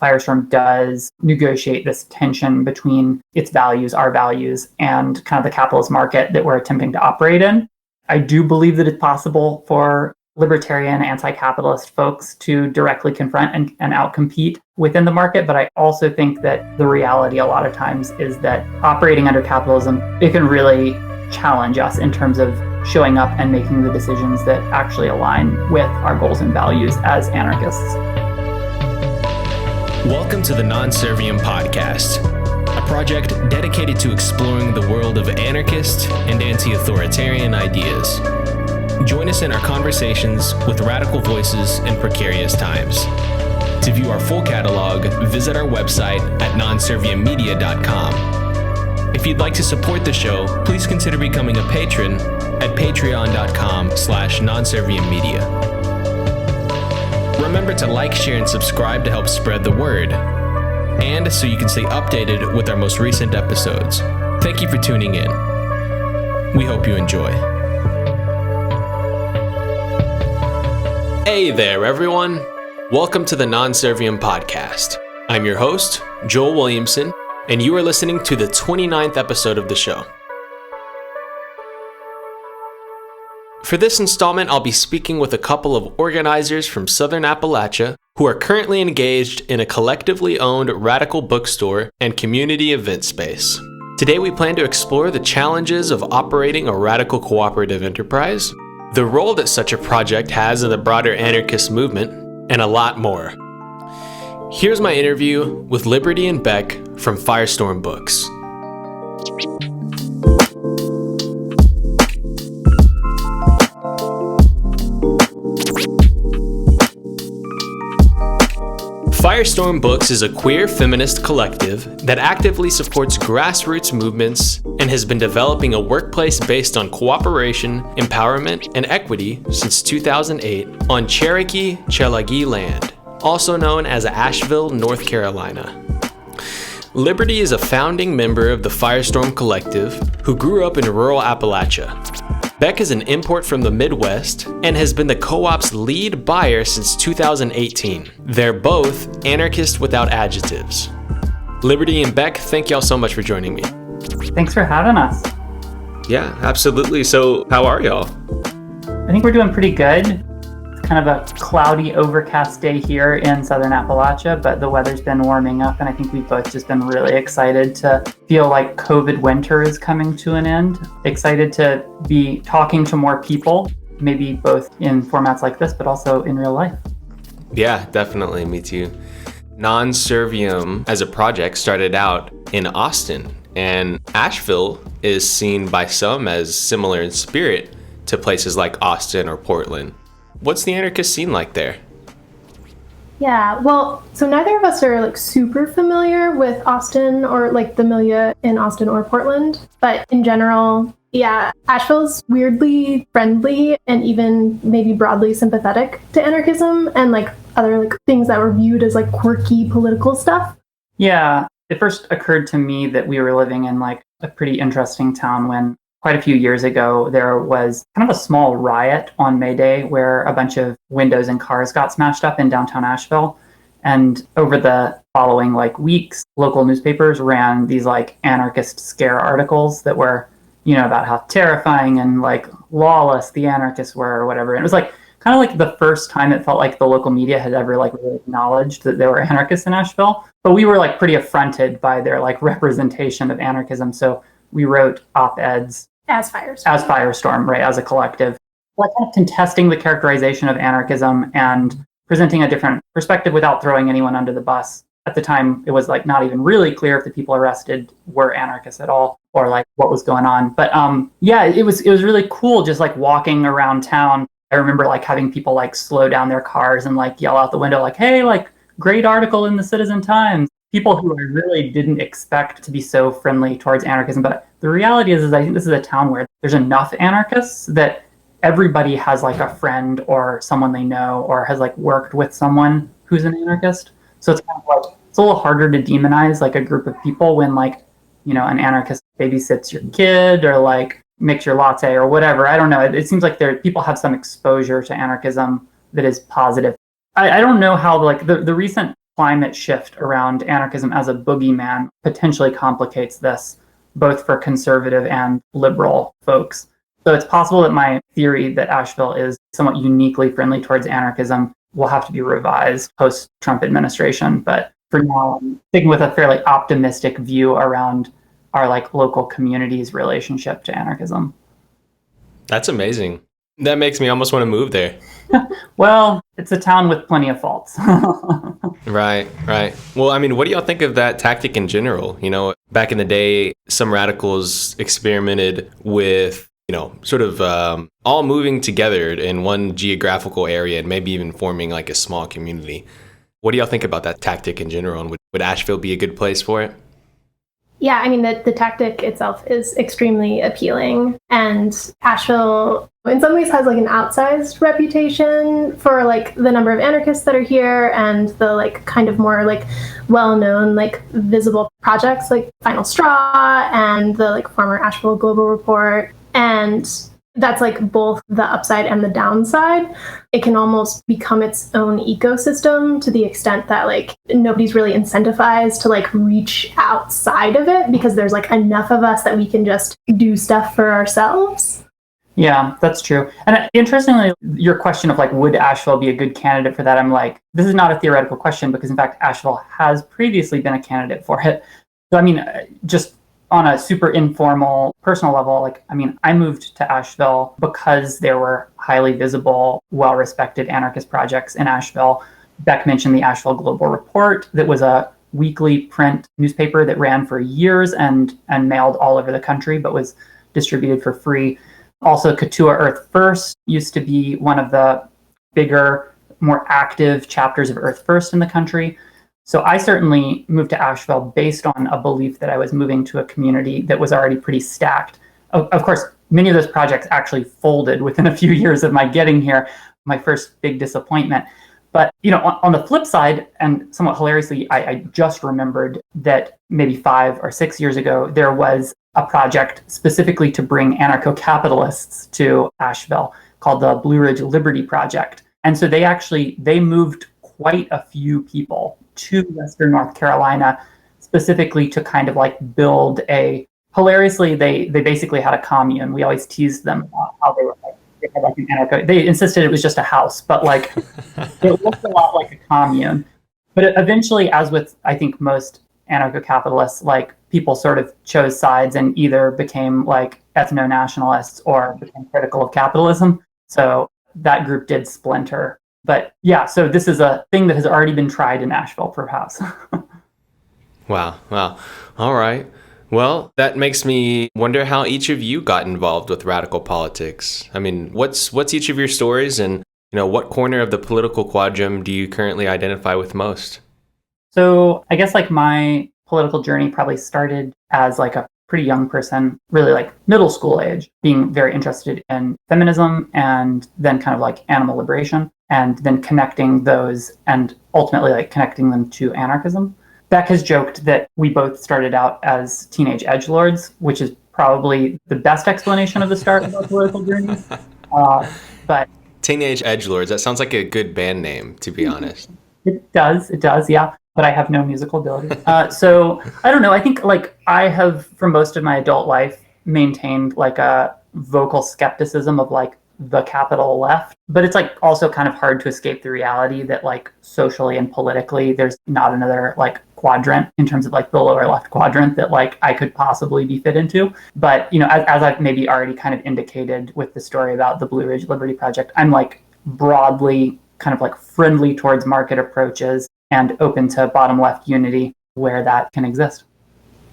Firestorm does negotiate this tension between its values, our values, and kind of the capitalist market that we're attempting to operate in. I do believe that it's possible for libertarian, anti-capitalist folks to directly confront and outcompete within the market. But I also think that the reality a lot of times is that operating under capitalism, it can really challenge us in terms of showing up and making the decisions that actually align with our goals and values as anarchists. Welcome to the Non Serviam Podcast, a project dedicated to exploring the world of anarchist and anti-authoritarian ideas. Join us in our conversations with radical voices in precarious times. To view our full catalog, visit our website at nonserviammedia.com. If you'd like to support the show, please consider becoming a patron at patreon.com/nonserviammedia. Remember to like, share, and subscribe to help spread the word, and so you can stay updated with our most recent episodes. Thank you for tuning in. We hope you enjoy. Hey there, everyone. Welcome to the Non Serviam Podcast. I'm your host, Joel Williamson, and you are listening to the 29th episode of the show. For this installment, I'll be speaking with a couple of organizers from Southern Appalachia who are currently engaged in a collectively owned radical bookstore and community event space. Today, we plan to explore the challenges of operating a radical cooperative enterprise, the role that such a project has in the broader anarchist movement, and a lot more. Here's my interview with Libertie and Beck from Firestorm Books. Firestorm Books is a queer feminist collective that actively supports grassroots movements and has been developing a workplace based on cooperation, empowerment, and equity since 2008 on Cherokee, Tsalagi land, also known as Asheville, North Carolina. Libertie is a founding member of the Firestorm Collective who grew up in rural Appalachia. Beck is an import from the Midwest and has been the co-op's lead buyer since 2018. They're both anarchists without adjectives. Libertie and Beck, thank y'all so much for joining me. Thanks for having us. Yeah, absolutely. So how are y'all? I think we're doing pretty good. It's kind of a cloudy, overcast day here in Southern Appalachia, but the weather's been warming up, and I think we've both just been really excited to feel like COVID winter is coming to an end. Excited to be talking to more people, maybe both in formats like this, but also in real life. Yeah, definitely. Me too. Non Serviam as a project started out in Austin, and Asheville is seen by some as similar in spirit to places like Austin or Portland. What's the anarchist scene like there? Yeah, well, so neither of us are super familiar with Austin or the milieu in Austin or Portland, but in general, yeah, Asheville's weirdly friendly and even maybe broadly sympathetic to anarchism and other things that were viewed as quirky political stuff. Yeah, it first occurred to me that we were living in a pretty interesting town when quite a few years ago, there was kind of a small riot on May Day where a bunch of windows and cars got smashed up in downtown Asheville. And over the following weeks, local newspapers ran these anarchist scare articles that were, about how terrifying and lawless the anarchists were or whatever. And it was kind of the first time it felt like the local media had ever really acknowledged that there were anarchists in Asheville. But we were pretty affronted by their representation of anarchism. So we wrote op-eds as Firestorm, right, as a collective, kind of contesting the characterization of anarchism and presenting a different perspective without throwing anyone under the bus. At the time, it was not even really clear if the people arrested were anarchists at all or what was going on. But yeah, it was really cool just walking around town. I remember having people slow down their cars and yell out the window hey, great article in the Citizen Times. People who I really didn't expect to be so friendly towards anarchism. But the reality is I think this is a town where there's enough anarchists that everybody has a friend or someone they know or has worked with someone who's an anarchist. So it's kind of it's a little harder to demonize a group of people when an anarchist babysits your kid or makes your latte or whatever. I don't know. It seems people have some exposure to anarchism that is positive. I don't know how the recent climate shift around anarchism as a boogeyman potentially complicates this, both for conservative and liberal folks. So it's possible that my theory that Asheville is somewhat uniquely friendly towards anarchism will have to be revised post-Trump administration. But for now, I'm sticking with a fairly optimistic view around our local community's relationship to anarchism. That's amazing. That makes me almost want to move there. Well, it's a town with plenty of faults. Right. Well, I mean, what do y'all think of that tactic in general? Back in the day, some radicals experimented with, sort of all moving together in one geographical area and maybe even forming a small community. What do y'all think about that tactic in general? And would Asheville be a good place for it? Yeah, I mean, the tactic itself is extremely appealing. And Asheville, in some ways, has an outsized reputation for the number of anarchists that are here and the kind of more well-known visible projects like Final Straw and the former Asheville Global Report. And that's both the upside and the downside. It can almost become its own ecosystem to the extent that nobody's really incentivized to reach outside of it because there's enough of us that we can just do stuff for ourselves. Yeah, that's true. And interestingly, your question of would Asheville be a good candidate for that? I'm this is not a theoretical question because in fact, Asheville has previously been a candidate for it. So I mean, just on a super informal personal level, I moved to Asheville because there were highly visible, well-respected anarchist projects in Asheville. Beck mentioned the Asheville Global Report that was a weekly print newspaper that ran for years and mailed all over the country, but was distributed for free. Also, Katua Earth First used to be one of the bigger, more active chapters of Earth First in the country. So I certainly moved to Asheville based on a belief that I was moving to a community that was already pretty stacked. Of course, many of those projects actually folded within a few years of my getting here, my first big disappointment. But, on the flip side, and somewhat hilariously, I just remembered that maybe 5 or 6 years ago, there was a project specifically to bring anarcho-capitalists to Asheville called the Blue Ridge Libertie Project. And so they moved quite a few people to Western North Carolina, specifically to kind of build hilariously, they basically had a commune. We always teased them about how they were they had an anarcho. They insisted it was just a house, but it looked a lot like a commune. But eventually, as with I think most anarcho-capitalists, people sort of chose sides and either became ethno-nationalists or became critical of capitalism. So that group did splinter. But yeah, so this is a thing that has already been tried in Asheville, perhaps. Wow. All right. Well, that makes me wonder how each of you got involved with radical politics. I mean, what's each of your stories, and what corner of the political quadrum do you currently identify with most? So I guess my political journey probably started as a pretty young person, really middle school age, being very interested in feminism and then kind of animal liberation, and then connecting those and ultimately connecting them to anarchism. Beck has joked that we both started out as teenage edgelords, which is probably the best explanation of the start of our political journeys. But Teenage Edgelords, that sounds like a good band name, to be honest. It does, yeah. But I have no musical ability. So I don't know. I think I have, for most of my adult life, maintained a vocal skepticism of the capital left. But it's also kind of hard to escape the reality that socially and politically, there's not another quadrant in terms of the lower left quadrant that I could possibly be fit into. But as I've maybe already kind of indicated with the story about the Blue Ridge Libertie Project, I'm broadly kind of friendly towards market approaches and open to bottom left unity where that can exist.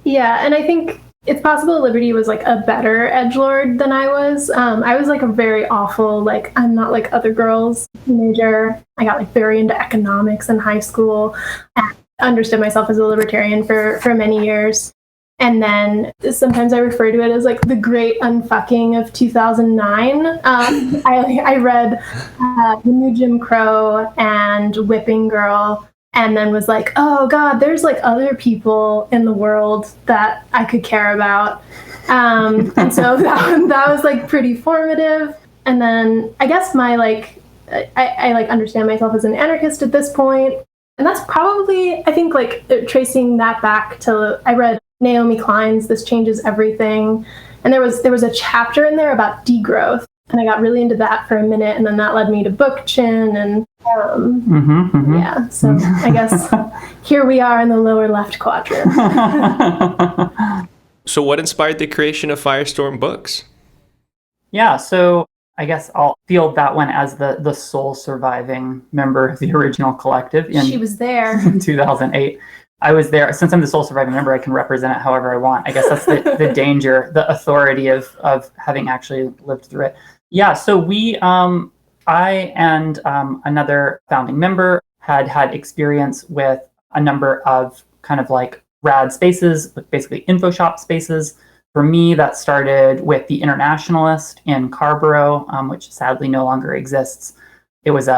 Yeah, and I think it's possible Libertie was a better edgelord than I was. I was a very awful, I'm not like other girls teenager. I got very into economics in high school and understood myself as a libertarian for many years. And then sometimes I refer to it as the great unfucking of 2009. I read The New Jim Crow and Whipping Girl, and then was oh God, there's other people in the world that I could care about. And so that was pretty formative. And then I guess my I understand myself as an anarchist at this point. And that's probably, I think, like tracing that back to, I read Naomi Klein's This Changes Everything. And there was a chapter in there about degrowth. And I got really into that for a minute. And then that led me to Book Chin. And yeah, so I guess here we are in the lower left quadrant. So what inspired the creation of Firestorm Books? Yeah, so I guess I'll field that one as the sole surviving member of the original collective. She was there. In 2008. I was there. Since I'm the sole surviving member, I can represent it however I want. I guess that's the danger, the authority of having actually lived through it. Yeah, so I and another founding member had experience with a number of kind of like rad spaces, basically info shop spaces. For me, that started with the Internationalist in Carborough, which sadly no longer exists. It was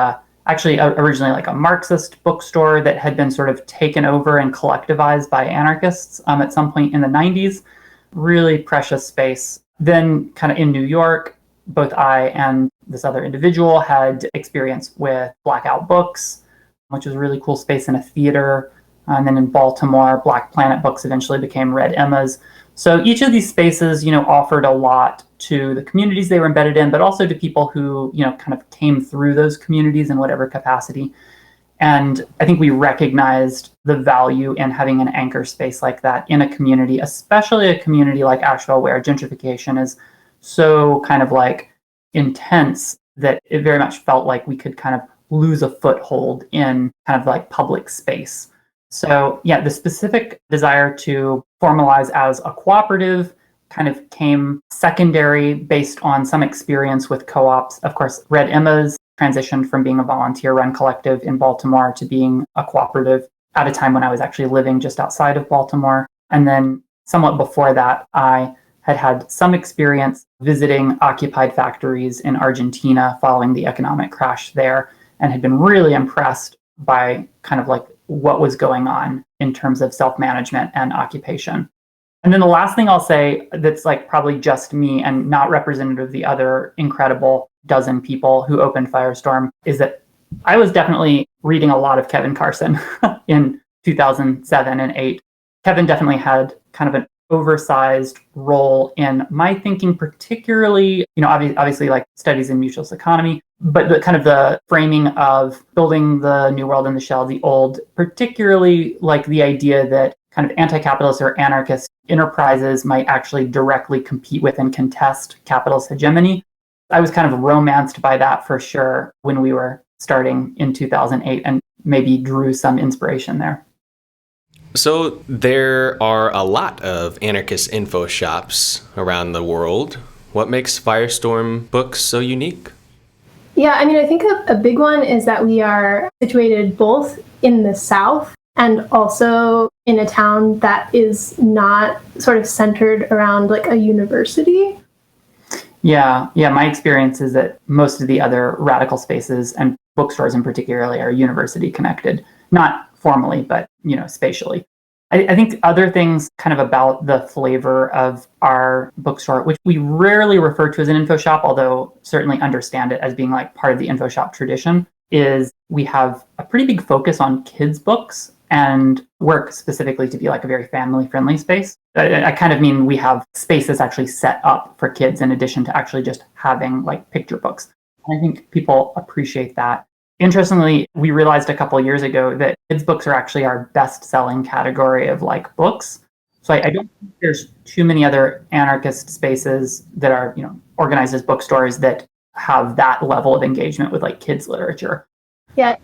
actually originally like a Marxist bookstore that had been sort of taken over and collectivized by anarchists at some point in the 90s. Really precious space. Then kind of in New York, both I and this other individual had experience with Blackout Books, which was a really cool space in a theater. And then in Baltimore, Black Planet Books eventually became Red Emma's. So each of these spaces, offered a lot to the communities they were embedded in, but also to people who, kind of came through those communities in whatever capacity. And I think we recognized the value in having an anchor space like that in a community, especially a community like Asheville, where gentrification is so kind of like intense that it very much felt like we could kind of lose a foothold in kind of like public space. So yeah, the specific desire to formalize as a cooperative kind of came secondary based on some experience with co-ops. Of course, Red Emma's transitioned from being a volunteer-run collective in Baltimore to being a cooperative at a time when I was actually living just outside of Baltimore. And then somewhat before that, I had some experience visiting occupied factories in Argentina following the economic crash there, and had been really impressed by kind of like what was going on in terms of self-management and occupation. And then the last thing I'll say that's like probably just me and not representative of the other incredible dozen people who opened Firestorm is that I was definitely reading a lot of Kevin Carson in 2007 and 8. Kevin definitely had kind of an oversized role in my thinking, particularly, obviously like studies in mutualist economy, but the kind of the framing of building the new world and the shell of the old, particularly like the idea that kind of anti-capitalist or anarchist enterprises might actually directly compete with and contest capitalist hegemony. I was kind of romanced by that for sure when we were starting in 2008 and maybe drew some inspiration there. So there are a lot of anarchist info shops around the world. What makes Firestorm Books so unique? Yeah, I think a big one is that we are situated both in the South and also in a town that is not sort of centered around like a university. Yeah. My experience is that most of the other radical spaces and bookstores in particular are university connected, not formally, but, spatially. I think other things kind of about the flavor of our bookstore, which we rarely refer to as an info shop, although certainly understand it as being like part of the info shop tradition, is we have a pretty big focus on kids' books and work specifically to be like a very family-friendly space. I kind of mean we have spaces actually set up for kids in addition to actually just having like picture books. And I think people appreciate that. Interestingly, we realized a couple of years ago that kids' books are actually our best-selling category of like books. So I don't think there's too many other anarchist spaces that are, organized as bookstores that have that level of engagement with like kids' literature. Yeah,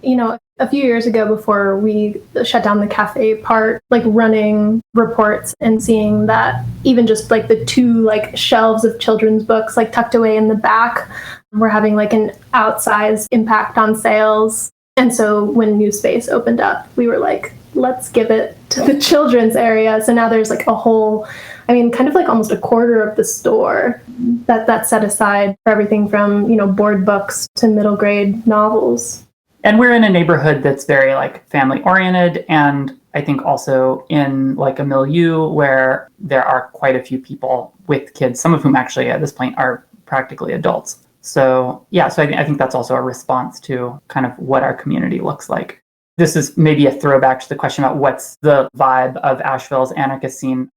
a few years ago before we shut down the cafe part, like running reports and seeing that even just like the two like shelves of children's books like tucked away in the back were having like an outsized impact on sales. And so when New Space opened up, we were like, let's give it to the children's area. So now there's like a whole, kind of like almost a quarter of the store that's set aside for everything from, board books to middle grade novels. And we're in a neighborhood that's very like family oriented, and I think also in like a milieu where there are quite a few people with kids, some of whom actually at this point are practically adults. So yeah, so I think that's also a response to kind of what our community looks like. this is maybe a throwback to the question about what's the vibe of Asheville's anarchist scene.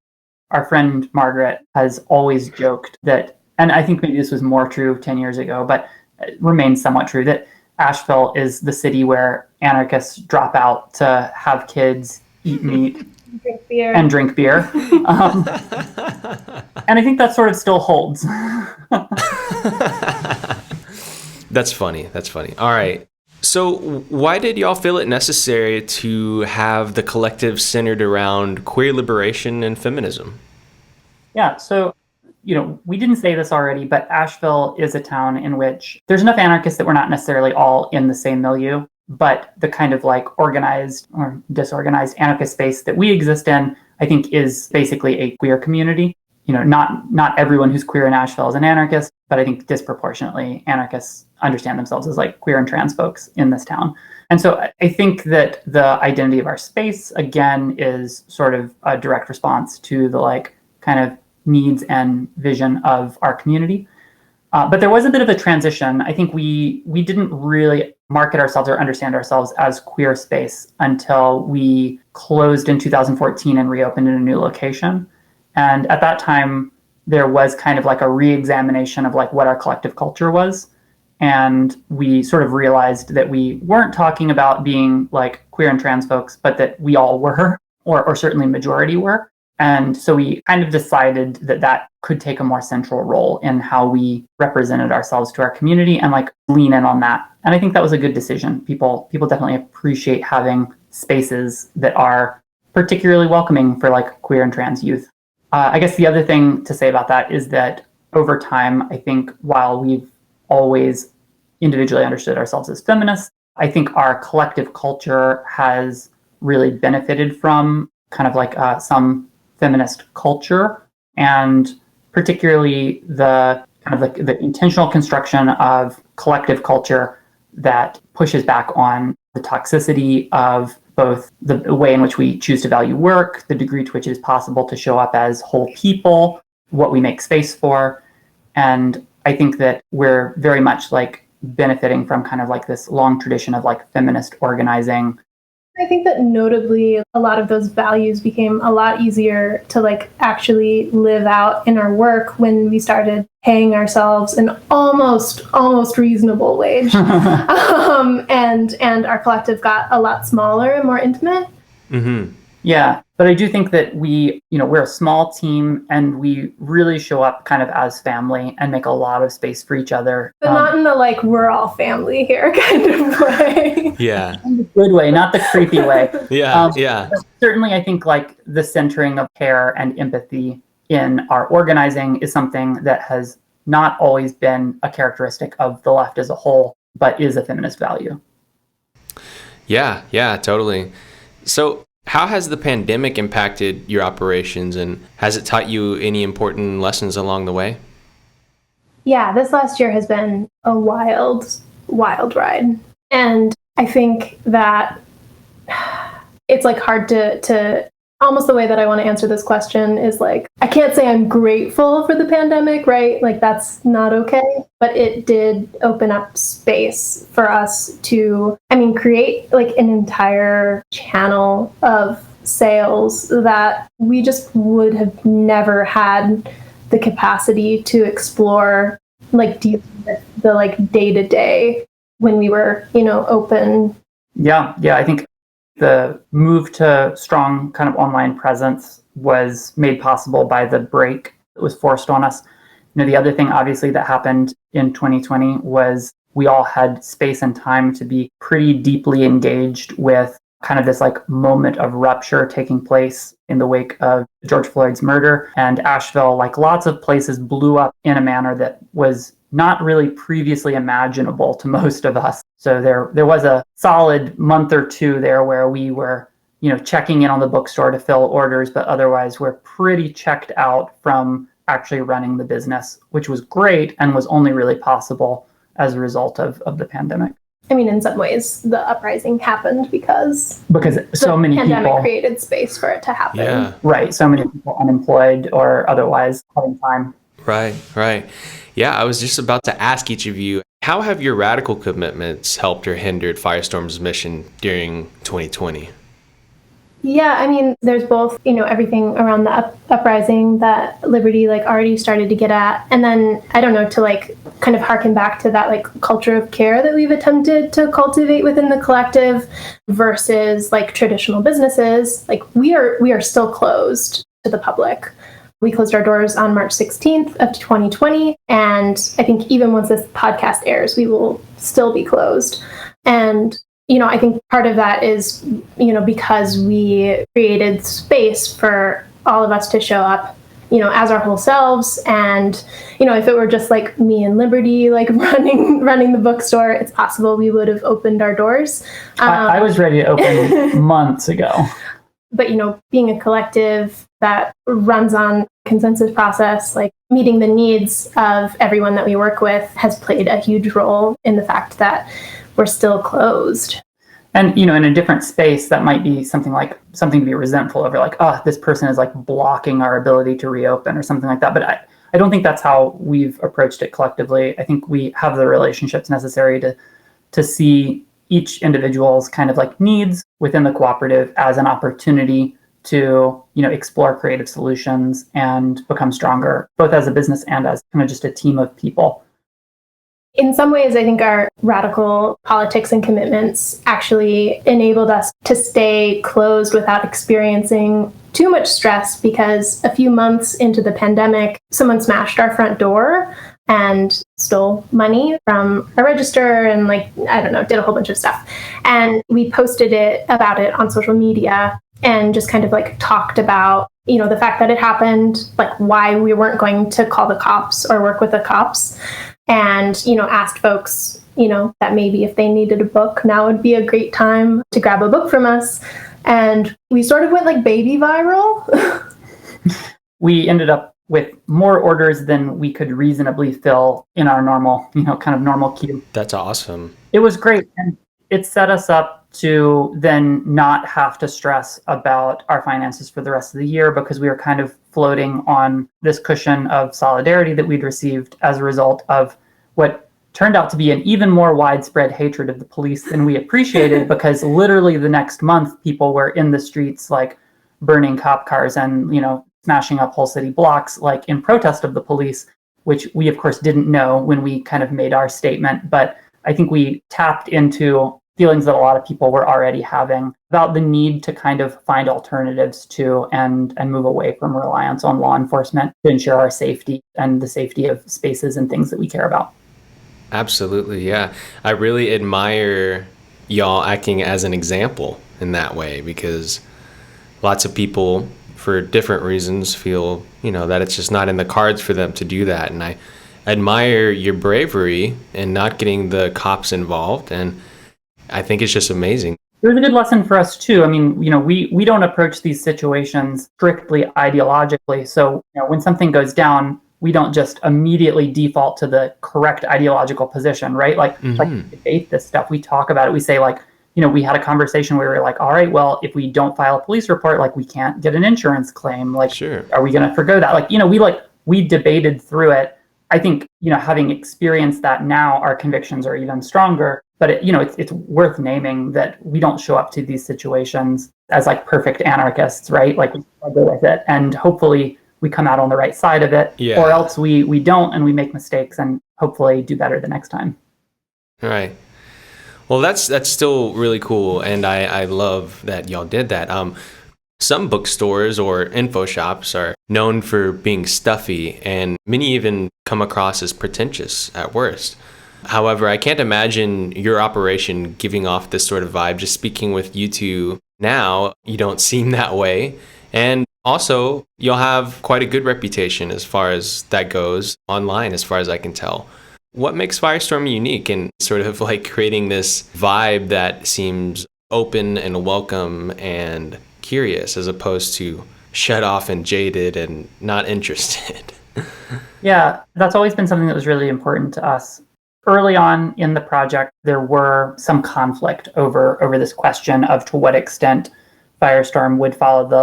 Our friend Margaret has always joked that, and I think maybe this was more true 10 years ago, but it remains somewhat true, that Asheville is the city where anarchists drop out to have kids, eat meat, drink beer. And I think that sort of still holds. That's funny. All right. So why did y'all feel it necessary to have the collective centered around queer liberation and feminism? Yeah, so, we didn't say this already, but Asheville is a town in which there's enough anarchists that we're not necessarily all in the same milieu, but the kind of like organized or disorganized anarchist space that we exist in, I think, is basically a queer community. Not everyone who's queer in Asheville is an anarchist, but I think disproportionately anarchists understand themselves as like queer and trans folks in this town. And so I think that the identity of our space, again, is sort of a direct response to the like kind of needs and vision of our community. But there was a bit of a transition. I think we didn't really market ourselves or understand ourselves as queer space until we closed in 2014 and reopened in a new location. And at that time, there was kind of like a re-examination of like what our collective culture was. And we sort of realized that we weren't talking about being like queer and trans folks, but that we all were, or certainly majority were. And so we kind of decided that could take a more central role in how we represented ourselves to our community and like lean in on that. And I think that was a good decision. People definitely appreciate having spaces that are particularly welcoming for like queer and trans youth. I guess the other thing to say about that is that over time, I think while we've always individually understood ourselves as feminists, I think our collective culture has really benefited from kind of like some feminist culture, and particularly the kind of like the intentional construction of collective culture that pushes back on the toxicity of both the way in which we choose to value work, the degree to which it is possible to show up as whole people, what we make space for. And I think that we're very much like benefiting from kind of like this long tradition of like feminist organizing. I think that notably a lot of those values became a lot easier to like actually live out in our work when we started paying ourselves an almost reasonable wage. And our collective got a lot smaller and more intimate. Mm-hmm. Yeah, but I do think that we're a small team and we really show up kind of as family and make a lot of space for each other. But not in the like, we're all family here kind of way. Yeah. In the good way, not the creepy way. Yeah. Certainly, I think like the centering of care and empathy in our organizing is something that has not always been a characteristic of the left as a whole, but is a feminist value. Yeah, totally. So how has the pandemic impacted your operations, and has it taught you any important lessons along the way? Yeah, this last year has been a wild ride. And I think that it's like hard to almost the way that I want to answer this question is like, I can't say I'm grateful for the pandemic, right? Like that's not okay. But it did open up space for us to, create like an entire channel of sales that we just would have never had the capacity to explore, like dealing with the like day-to-day when we were, open. Yeah, I think the move to strong kind of online presence was made possible by the break that was forced on us. The other thing obviously that happened in 2020 was we all had space and time to be pretty deeply engaged with kind of this like moment of rupture taking place in the wake of George Floyd's murder. And Asheville, like lots of places, blew up in a manner that was not really previously imaginable to most of us. So there was a solid month or two there where we were, checking in on the bookstore to fill orders, but otherwise we're pretty checked out from actually running the business, which was great and was only really possible as a result of the pandemic. In some ways, the uprising happened because so many people... The pandemic created space for it to happen. Yeah. Right. So many people unemployed or otherwise having time. Right. Yeah, I was just about to ask each of you, how have your radical commitments helped or hindered Firestorm's mission during 2020? Yeah, I mean, there's both, everything around the uprising that Liberty already started to get at. And then, I don't know, to kind of harken back to that culture of care that we've attempted to cultivate within the collective versus traditional businesses. We are still closed to the public. We closed our doors on March 16th of 2020. And I think even once this podcast airs, we will still be closed. And I think part of that is, because we created space for all of us to show up, as our whole selves. And, if it were just me and Liberty, running the bookstore, it's possible we would have opened our doors. I was ready to open months ago. But, being a collective that runs on consensus process, meeting the needs of everyone that we work with has played a huge role in the fact that we're still closed. And, in a different space, that might be something to be resentful over, this person is blocking our ability to reopen or something like that. But I don't think that's how we've approached it collectively. I think we have the relationships necessary to see each individual's kind of needs within the cooperative as an opportunity to, explore creative solutions and become stronger, both as a business and as kind of just a team of people. In some ways, I think our radical politics and commitments actually enabled us to stay closed without experiencing too much stress, because a few months into the pandemic, someone smashed our front door and stole money from a register and did a whole bunch of stuff. And we posted about it on social media and just kind of talked about, the fact that it happened, why we weren't going to call the cops or work with the cops. And, asked folks, that maybe if they needed a book, now would be a great time to grab a book from us. And we sort of went baby viral. We ended up with more orders than we could reasonably fill in our normal, kind of normal queue. That's awesome. It was great. And it set us up to then not have to stress about our finances for the rest of the year, because we were kind of floating on this cushion of solidarity that we'd received as a result of what turned out to be an even more widespread hatred of the police than we appreciated, because literally the next month people were in the streets burning cop cars and smashing up whole city blocks in protest of the police, which we of course didn't know when we kind of made our statement. But I think we tapped into feelings that a lot of people were already having about the need to kind of find alternatives to and move away from reliance on law enforcement to ensure our safety and the safety of spaces and things that we care about. Absolutely, yeah. I really admire y'all acting as an example in that way, because lots of people, for different reasons, feel, that it's just not in the cards for them to do that. And I admire your bravery in not getting the cops involved, and I think it's just amazing. It was a good lesson for us too. I mean, we don't approach these situations strictly ideologically. So, when something goes down, we don't just immediately default to the correct ideological position, right? We debate this stuff. We talk about it. We say we had a conversation where we were all right, well, if we don't file a police report, we can't get an insurance claim. Sure. Are we going to forgo that? We debated through it. I think, having experienced that now, our convictions are even stronger. But it's worth naming that we don't show up to these situations as perfect anarchists, right? We struggle with it, and hopefully we come out on the right side of it, or else we don't, and we make mistakes, and hopefully do better the next time. All right. Well, that's still really cool, and I love that y'all did that. Some bookstores or info shops are known for being stuffy, and many even come across as pretentious at worst. However, I can't imagine your operation giving off this sort of vibe. Just speaking with you two now, you don't seem that way. And also, you'll have quite a good reputation as far as that goes online, as far as I can tell. What makes Firestorm unique in sort of creating this vibe that seems open and welcome and curious, as opposed to shut off and jaded and not interested? Yeah, that's always been something that was really important to us. Early on in the project, there were some conflict over this question of to what extent Firestorm would follow the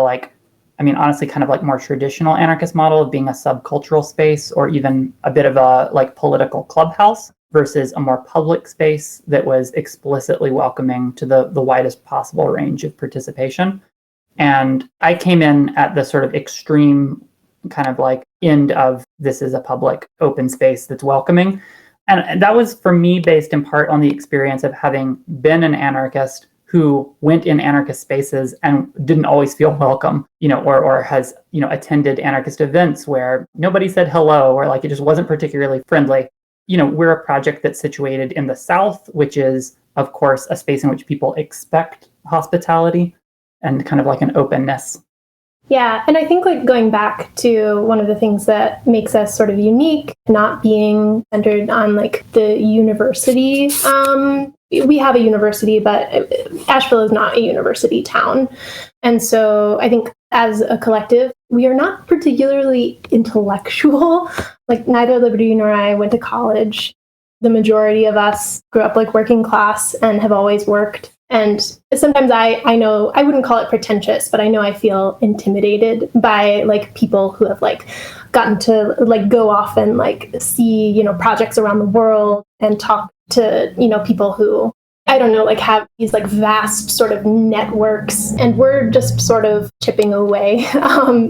I mean, honestly, kind of like more traditional anarchist model of being a subcultural space or even a bit of a like political clubhouse versus a more public space that was explicitly welcoming to the widest possible range of participation. And I came in at the sort of extreme kind of like end of this is a public open space that's welcoming. And that was for me based in part on the experience of having been an anarchist who went in anarchist spaces and didn't always feel welcome, or has, attended anarchist events where nobody said hello, or like it just wasn't particularly friendly. We're a project that's situated in the South, which is, of course, a space in which people expect hospitality and kind of like an openness. Yeah, and I think like going back to one of the things that makes us sort of unique, not being centered on like the university. We have a university, but Asheville is not a university town. And so I think as a collective, we are not particularly intellectual. Like neither Libertie nor I went to college. The majority of us grew up like working class and have always worked. And sometimes I know, I wouldn't call it pretentious, but I know I feel intimidated by like people who have like gotten to like go off and like see, projects around the world and talk to, people who, I don't know, like have these like vast sort of networks. And we're just sort of chipping away,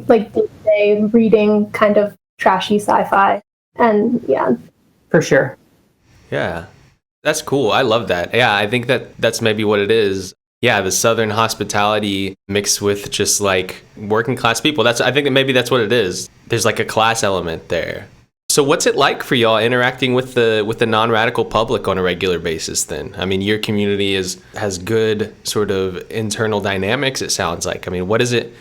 like day reading kind of trashy sci-fi. And yeah. For sure. Yeah. That's cool. I love that. Yeah, I think that's maybe what it is. Yeah, the Southern hospitality mixed with just like working class people. I think that maybe that's what it is. There's like a class element there. So what's it like for y'all interacting with the non-radical public on a regular basis then? I mean, your community has good sort of internal dynamics, it sounds like. I mean, what is it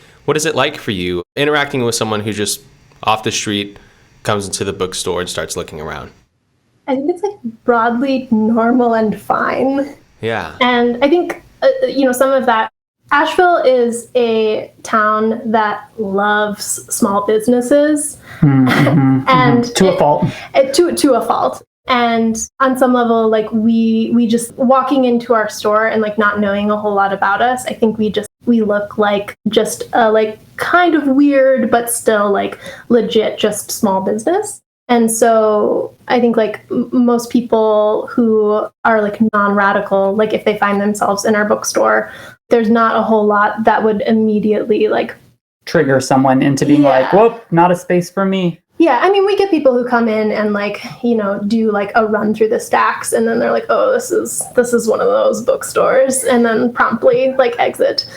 like for you interacting with someone who just off the street comes into the bookstore and starts looking around? I think it's like broadly normal and fine. Yeah. And I think, some of that, Asheville is a town that loves small businesses. And to a fault. To a fault. And on some level, like we just walking into our store and like not knowing a whole lot about us, I think we look like just a like kind of weird, but still like legit, just small business. And so I think like most people who are like non-radical, like if they find themselves in our bookstore, there's not a whole lot that would immediately like trigger someone into being like, whoop, not a space for me. Yeah, I mean, we get people who come in and like, do like a run through the stacks and then they're like, oh, this is one of those bookstores, and then promptly like exit.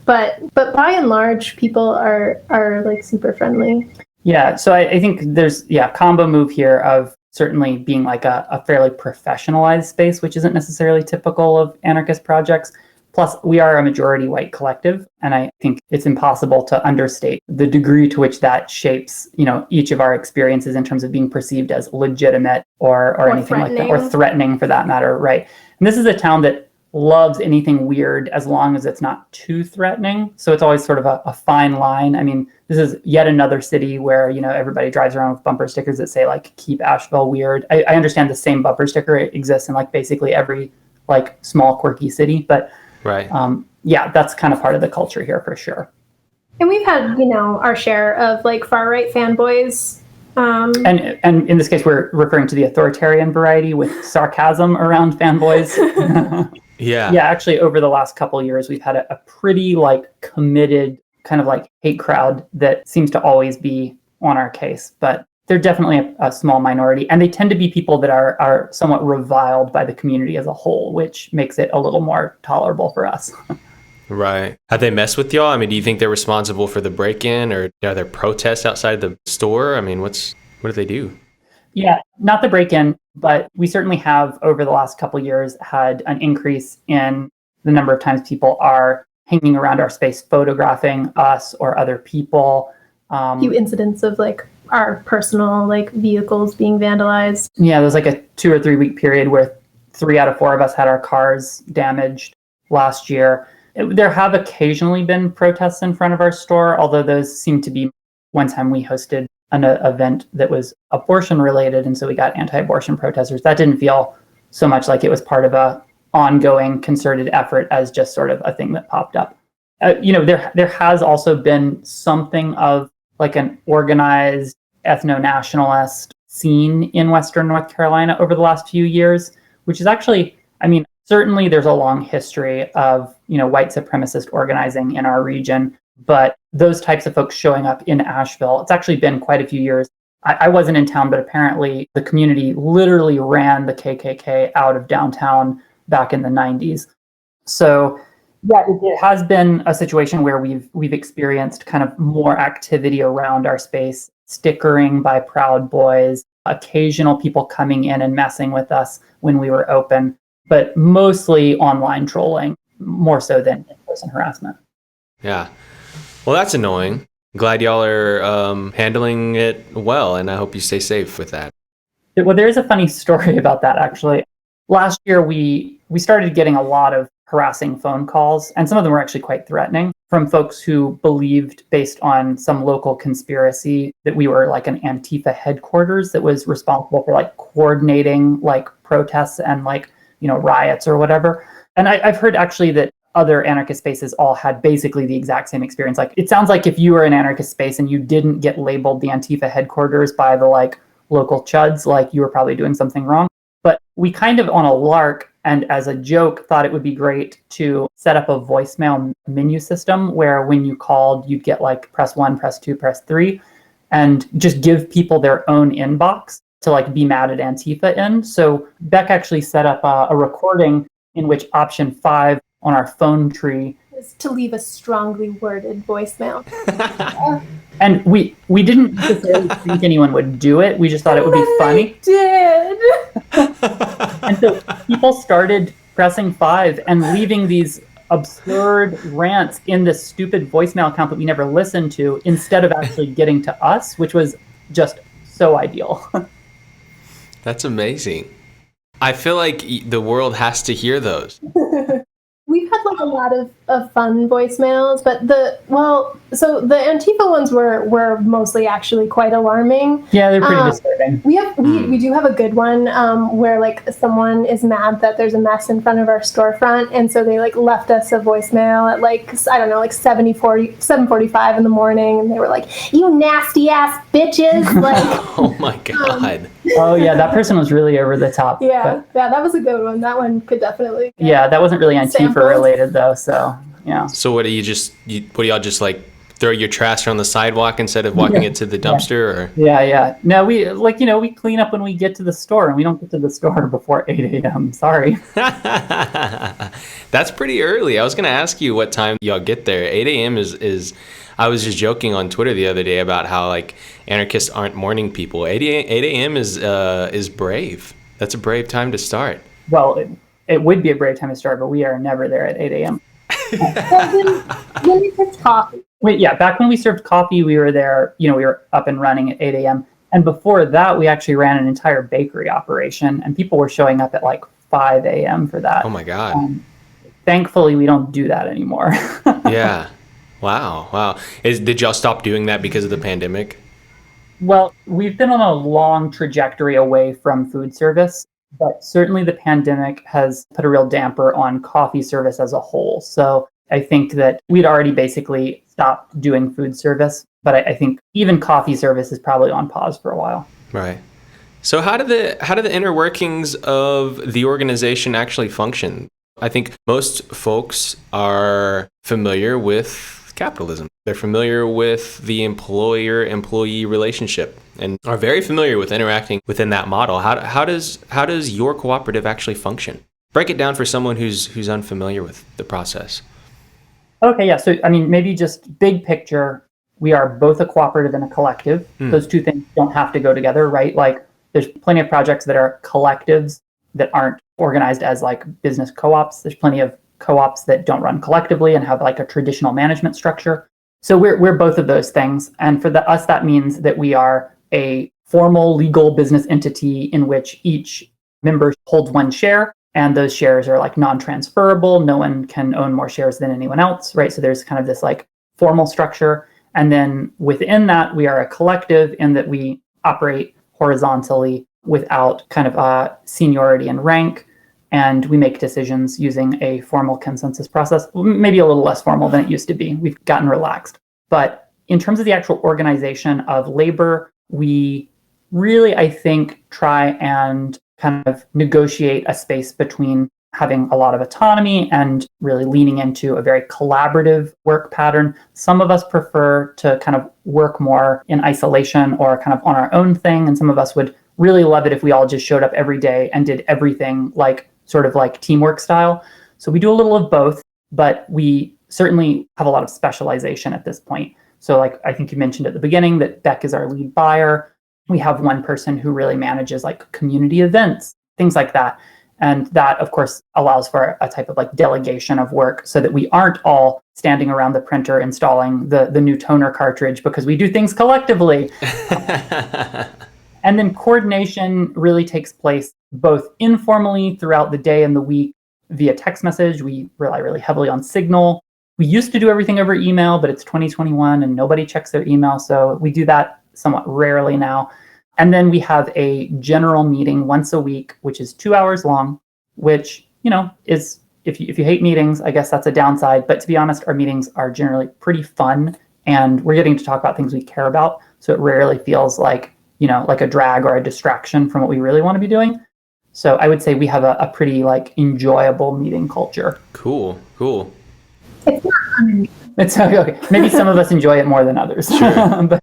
But by and large, people are like super friendly. Yeah, so I think there's combo move here of certainly being like a fairly professionalized space, which isn't necessarily typical of anarchist projects. Plus, we are a majority white collective, and I think it's impossible to understate the degree to which that shapes, each of our experiences in terms of being perceived as legitimate or anything like that, or threatening for that matter, right? And this is a town that loves anything weird as long as it's not too threatening. So it's always sort of a fine line. I mean, this is yet another city where, everybody drives around with bumper stickers that say like, keep Asheville weird. I understand the same bumper sticker exists in like basically every like small quirky city, but right. That's kind of part of the culture here for sure. And we've had, our share of like far right fanboys. And in this case, we're referring to the authoritarian variety with sarcasm around fanboys. Yeah. Yeah, actually, over the last couple of years, we've had a pretty like committed kind of like hate crowd that seems to always be on our case. But they're definitely a small minority, and they tend to be people that are somewhat reviled by the community as a whole, which makes it a little more tolerable for us. Right. Have they messed with y'all? I mean, do you think they're responsible for the break-in, or are there protests outside the store? I mean, what do they do? Yeah, not the break-in, but we certainly have over the last couple of years had an increase in the number of times people are hanging around our space, photographing us or other people. A few incidents of like our personal like vehicles being vandalized. Yeah, there was like a 2 or 3 week period where 3 out of 4 of us had our cars damaged last year. There have occasionally been protests in front of our store, although those seem to be, one time we hosted an event that was abortion related, and so we got anti-abortion protesters. That didn't feel so much like it was part of a ongoing concerted effort as just sort of a thing that popped up. there has also been something of like an organized ethno-nationalist scene in Western North Carolina over the last few years, which is actually, certainly there's a long history of, white supremacist organizing in our region, but those types of folks showing up in Asheville, it's actually been quite a few years. I wasn't in town, but apparently the community literally ran the KKK out of downtown back in the 90s. So yeah, it has been a situation where we've experienced kind of more activity around our space, stickering by Proud Boys, occasional people coming in and messing with us when we were open, but mostly online trolling, more so than in-person harassment. Yeah. Well, that's annoying. Glad y'all are handling it well, and I hope you stay safe with that. Well, there is a funny story about that, actually. Last year, we started getting a lot of harassing phone calls, and some of them were actually quite threatening, from folks who believed, based on some local conspiracy, that we were like an Antifa headquarters that was responsible for like coordinating like protests and like, riots or whatever. And I've heard actually that other anarchist spaces all had basically the exact same experience. Like, it sounds like if you were an anarchist space and you didn't get labeled the Antifa headquarters by the like local chuds, like you were probably doing something wrong. But we kind of on a lark and as a joke thought it would be great to set up a voicemail menu system where when you called, you'd get like press 1, press 2, press 3, and just give people their own inbox to like be mad at Antifa in. So Beck actually set up a recording in which option 5 on our phone tree is to leave a strongly worded voicemail. And we didn't necessarily think anyone would do it. We just thought it would be funny. Did. And so people started pressing 5 and leaving these absurd rants in this stupid voicemail account that we never listened to, instead of actually getting to us, which was just so ideal. That's amazing. I feel like the world has to hear those. We've had like a lot of fun voicemails, but the Antifa ones were mostly actually quite alarming. Yeah, they're pretty disturbing. We do have a good one where like someone is mad that there's a mess in front of our storefront, and so they like left us a voicemail at like 7:45 in the morning, and they were like, "You nasty ass bitches!" Like, oh my god. Oh yeah, that person was really over the top. Yeah, that was a good one. That one could definitely. Yeah, that wasn't really Antifa related though, so yeah. So what do y'all just like throw your trash on the sidewalk instead of walking it to the dumpster? Or? Yeah. No, we we clean up when we get to the store, and we don't get to the store before 8 a.m. Sorry. That's pretty early. I was gonna ask you what time y'all get there. 8 a.m. is I was just joking on Twitter the other day about how like anarchists aren't morning people. 8 a.m. is brave. That's a brave time to start. Well, it would be a brave time to start, but we are never there at 8 a.m. When we served coffee. Wait, yeah, back when we served coffee, we were there, we were up and running at 8 a.m. And before that, we actually ran an entire bakery operation, and people were showing up at like 5 a.m. for that. Oh my God. Thankfully, we don't do that anymore. Yeah. Wow. Did y'all stop doing that because of the pandemic? Well, we've been on a long trajectory away from food service, but certainly the pandemic has put a real damper on coffee service as a whole. So I think that we'd already basically stopped doing food service, but I think even coffee service is probably on pause for a while. Right. So how do the inner workings of the organization actually function? I think most folks are familiar with capitalism. They're familiar with the employer-employee relationship and are very familiar with interacting within that model. How does your cooperative actually function? Break it down for someone who's unfamiliar with the process. Okay, yeah. So, maybe just big picture, we are both a cooperative and a collective. Those two things don't have to go together, right? Like, there's plenty of projects that are collectives that aren't organized as like business co-ops. There's plenty of co-ops that don't run collectively and have like a traditional management structure. So we're both of those things. And for us, that means that we are a formal legal business entity in which each member holds one share, and those shares are like non-transferable. No one can own more shares than anyone else, right? So there's kind of this like formal structure. And then within that, we are a collective in that we operate horizontally without kind of seniority and rank. and we make decisions using a formal consensus process, maybe a little less formal than it used to be. We've gotten relaxed. But in terms of the actual organization of labor, we really, I think, try and kind of negotiate a space between having a lot of autonomy and really leaning into a very collaborative work pattern. Some of us prefer to kind of work more in isolation or kind of on our own thing. And some of us would really love it if we all just showed up every day and did everything like sort of like teamwork style. So we do a little of both, but we certainly have a lot of specialization at this point. So like I think you mentioned at the beginning that Beck is our lead buyer. We have one person who really manages like community events, things like that. And that, of course, allows for a type of like delegation of work so that we aren't all standing around the printer installing the new toner cartridge because we do things collectively. And then coordination really takes place both informally throughout the day and the week via text message. We rely really heavily on Signal. We used to do everything over email, but it's 2021 and nobody checks their email. So we do that somewhat rarely now. And then we have a general meeting once a week, which is 2 hours long, which, is, if you hate meetings, I guess that's a downside. But to be honest, our meetings are generally pretty fun and we're getting to talk about things we care about. So it rarely feels like, like a drag or a distraction from what we really want to be doing. So I would say we have a pretty like enjoyable meeting culture. Cool. It's not fun. It's okay. Maybe some of us enjoy it more than others. Sure.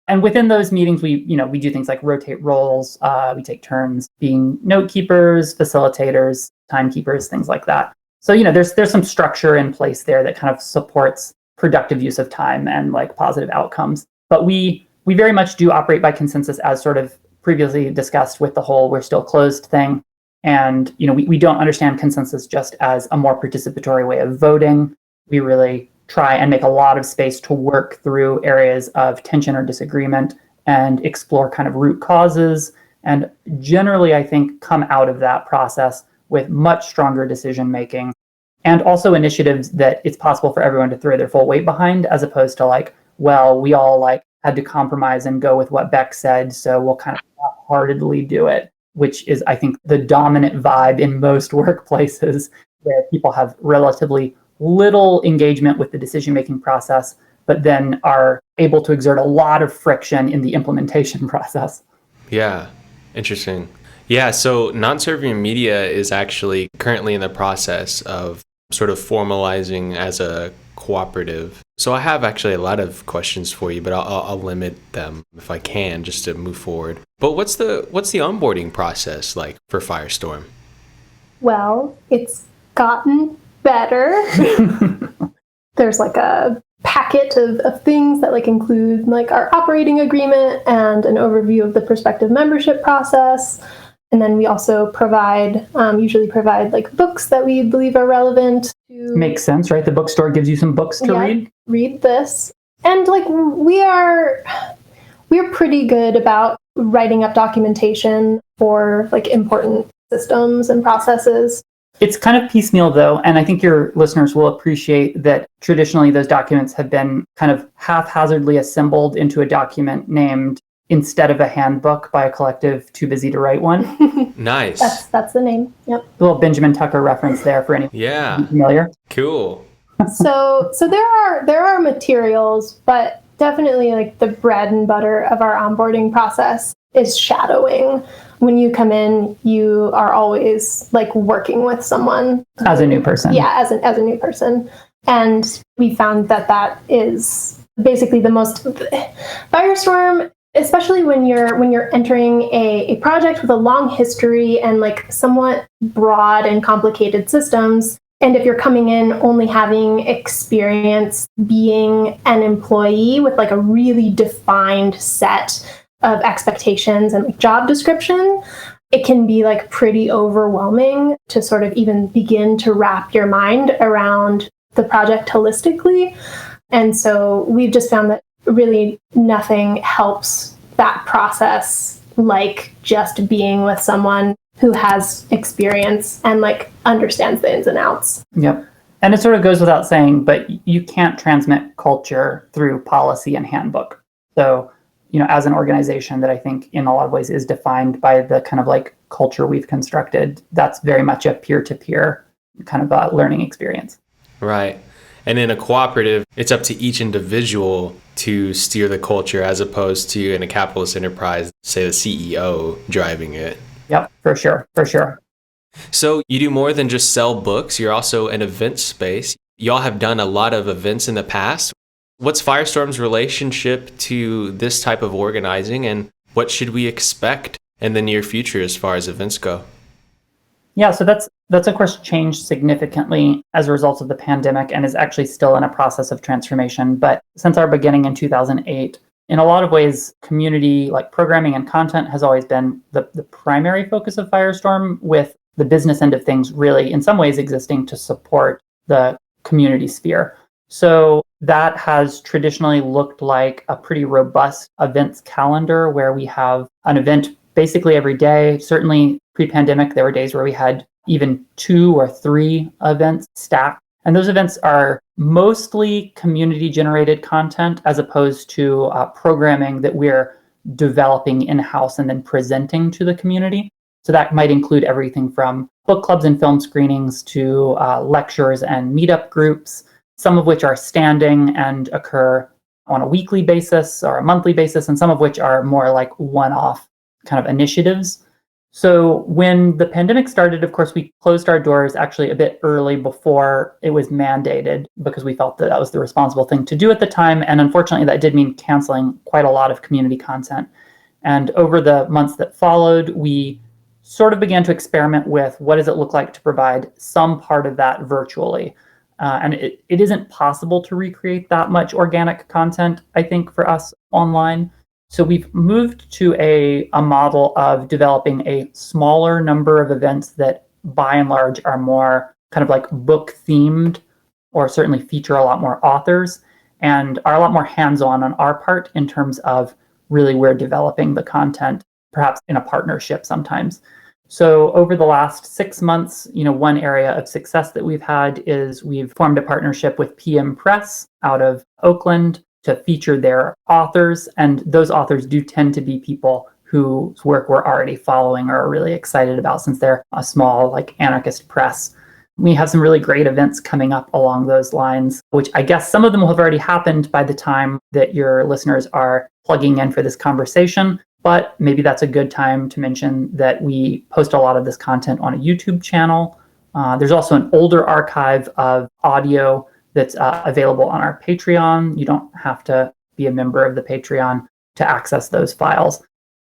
And within those meetings, we do things like rotate roles. We take turns being note keepers, facilitators, timekeepers, things like that. So, there's some structure in place there that kind of supports productive use of time and like positive outcomes. But we very much do operate by consensus, as sort of previously discussed with the whole "we're still closed" thing. And, we don't understand consensus just as a more participatory way of voting. We really try and make a lot of space to work through areas of tension or disagreement and explore kind of root causes. And generally, I think, come out of that process with much stronger decision making and also initiatives that it's possible for everyone to throw their full weight behind, as opposed to like, well, we all like had to compromise and go with what Beck said, so we'll kind of half-heartedly do it, which is, I think, the dominant vibe in most workplaces where people have relatively little engagement with the decision-making process, but then are able to exert a lot of friction in the implementation process. Yeah, interesting. Yeah, so Non Serviam Media is actually currently in the process of sort of formalizing as a cooperative. So I have actually a lot of questions for you, but I'll limit them if I can, just to move forward. But what's the onboarding process like for Firestorm? Well, it's gotten better. There's like a packet of things that like include like our operating agreement and an overview of the prospective membership process. And then we also usually provide like books that we believe are relevant to. Makes sense, right? The bookstore gives you some books to read. Read this. And like we're pretty good about writing up documentation for like important systems and processes. It's kind of piecemeal, though, and I think your listeners will appreciate that traditionally those documents have been kind of haphazardly assembled into a document named Instead of a Handbook by a collective too busy to write one. Nice. That's the name. Yep. A little Benjamin Tucker reference there for anyone familiar. Cool. So there are materials, but definitely like the bread and butter of our onboarding process is shadowing. When you come in, you are always like working with someone as a new person. Yeah, as a new person. And we found that is basically the most Firestorm, especially when you're entering a project with a long history and like somewhat broad and complicated systems. And if you're coming in only having experience being an employee with like a really defined set of expectations and like job description, it can be like pretty overwhelming to sort of even begin to wrap your mind around the project holistically. And so we've just found that really nothing helps that process like just being with someone who has experience and like understands the ins and outs. Yep. And it sort of goes without saying, but you can't transmit culture through policy and handbook. So, as an organization that I think in a lot of ways is defined by the kind of like culture we've constructed. That's very much a peer-to-peer kind of a learning experience. Right. And in a cooperative, it's up to each individual to steer the culture as opposed to in a capitalist enterprise, say the CEO driving it. Yep, for sure. So you do more than just sell books. You're also an event space. Y'all have done a lot of events in the past. What's Firestorm's relationship to this type of organizing, and what should we expect in the near future as far as events go? Yeah, so that's of course changed significantly as a result of the pandemic and is actually still in a process of transformation. But since our beginning in 2008, in a lot of ways, community like programming and content has always been the primary focus of Firestorm, with the business end of things really in some ways existing to support the community sphere. So that has traditionally looked like a pretty robust events calendar where we have an event basically every day. Certainly pre-pandemic, there were days where we had even 2 or 3 events stacked. And those events are mostly community-generated content as opposed to programming that we're developing in-house and then presenting to the community. So that might include everything from book clubs and film screenings to lectures and meetup groups, some of which are standing and occur on a weekly basis or a monthly basis, and some of which are more like one-off kind of initiatives. So when the pandemic started, of course, we closed our doors actually a bit early before it was mandated because we felt that was the responsible thing to do at the time. And unfortunately, that did mean canceling quite a lot of community content. And over the months that followed, we sort of began to experiment with what does it look like to provide some part of that virtually. And it isn't possible to recreate that much organic content, I think, for us online. So we've moved to a model of developing a smaller number of events that by and large are more kind of like book themed, or certainly feature a lot more authors and are a lot more hands-on our part in terms of really we're developing the content, perhaps in a partnership sometimes. So over the last 6 months, one area of success that we've had is we've formed a partnership with PM Press out of Oakland to feature their authors. And those authors do tend to be people whose work we're already following or are really excited about since they're a small like anarchist press. We have some really great events coming up along those lines, which I guess some of them will have already happened by the time that your listeners are plugging in for this conversation. But maybe that's a good time to mention that we post a lot of this content on a YouTube channel. There's also an older archive of audio that's available on our Patreon. You don't have to be a member of the Patreon to access those files.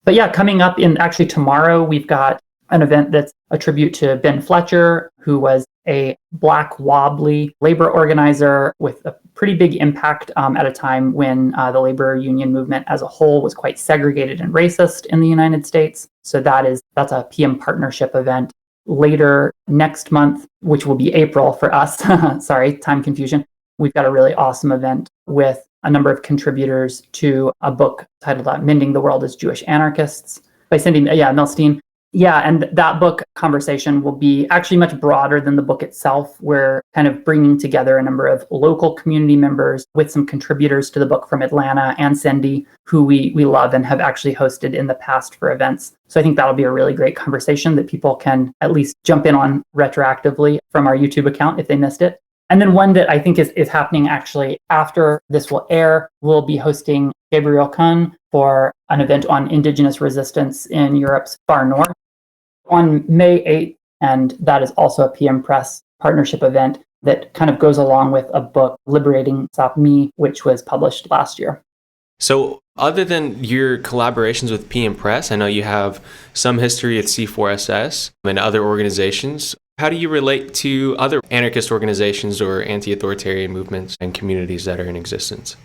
But yeah, coming up in actually tomorrow, we've got an event that's a tribute to Ben Fletcher, who was a Black wobbly labor organizer with a pretty big impact at a time when the labor union movement as a whole was quite segregated and racist in the United States. So that's a PM partnership event. Later next month, which will be April for us, sorry, time confusion, we've got a really awesome event with a number of contributors to a book titled Mending the World as Jewish Anarchists by Cindy Milstein. Yeah, and that book conversation will be actually much broader than the book itself. We're kind of bringing together a number of local community members with some contributors to the book from Atlanta and Cindy, who we love and have actually hosted in the past for events. So I think that'll be a really great conversation that people can at least jump in on retroactively from our YouTube account if they missed it. And then one that I think is happening actually after this will air, we'll be hosting Gabriel Kuhn for an event on indigenous resistance in Europe's far north on May 8th. And that is also a PM Press partnership event that kind of goes along with a book, Liberating Sapmi, which was published last year. So other than your collaborations with PM Press, I know you have some history with C4SS and other organizations. How do you relate to other anarchist organizations or anti-authoritarian movements and communities that are in existence?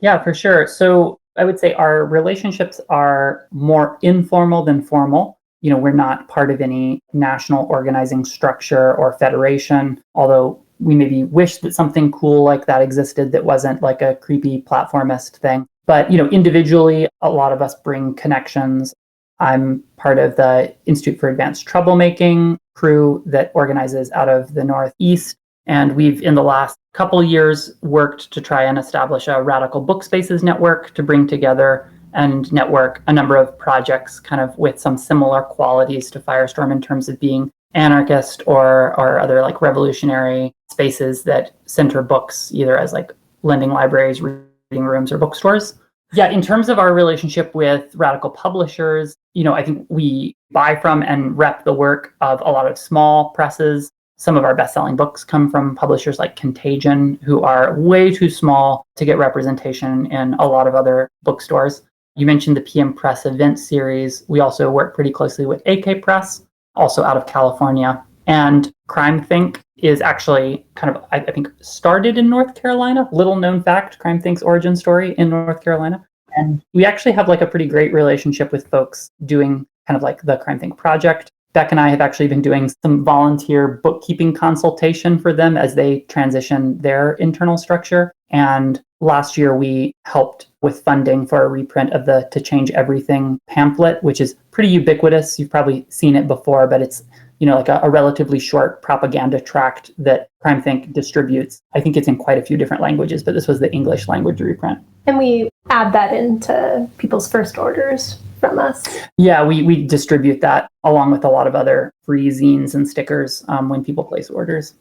Yeah, for sure. So I would say our relationships are more informal than formal. We're not part of any national organizing structure or federation, although we maybe wish that something cool like that existed that wasn't like a creepy platformist thing. But, individually, a lot of us bring connections. I'm part of the Institute for Advanced Troublemaking crew that organizes out of the Northeast. And we've, in the last couple of years, worked to try and establish a radical book spaces network to bring together and network a number of projects kind of with some similar qualities to Firestorm in terms of being anarchist or other like revolutionary spaces that center books either as like lending libraries, reading rooms, or bookstores. Yeah, in terms of our relationship with radical publishers, I think we buy from and rep the work of a lot of small presses. Some of our best-selling books come from publishers like Contagion, who are way too small to get representation in a lot of other bookstores. You mentioned the PM Press event series. We also work pretty closely with AK Press, also out of California. And Crime Think is actually kind of, I think, started in North Carolina. Little known fact, Crime Think's origin story in North Carolina. And we actually have like a pretty great relationship with folks doing kind of like the Crime Think project. Beck and I have actually been doing some volunteer bookkeeping consultation for them as they transition their internal structure. And last year we helped with funding for a reprint of the To Change Everything pamphlet, which is pretty ubiquitous. You've probably seen it before, but it's like a relatively short propaganda tract that Crime Think distributes. I think it's in quite a few different languages, but this was the English language reprint. And we add that into people's first orders from us. Yeah, we distribute that along with a lot of other free zines and stickers when people place orders.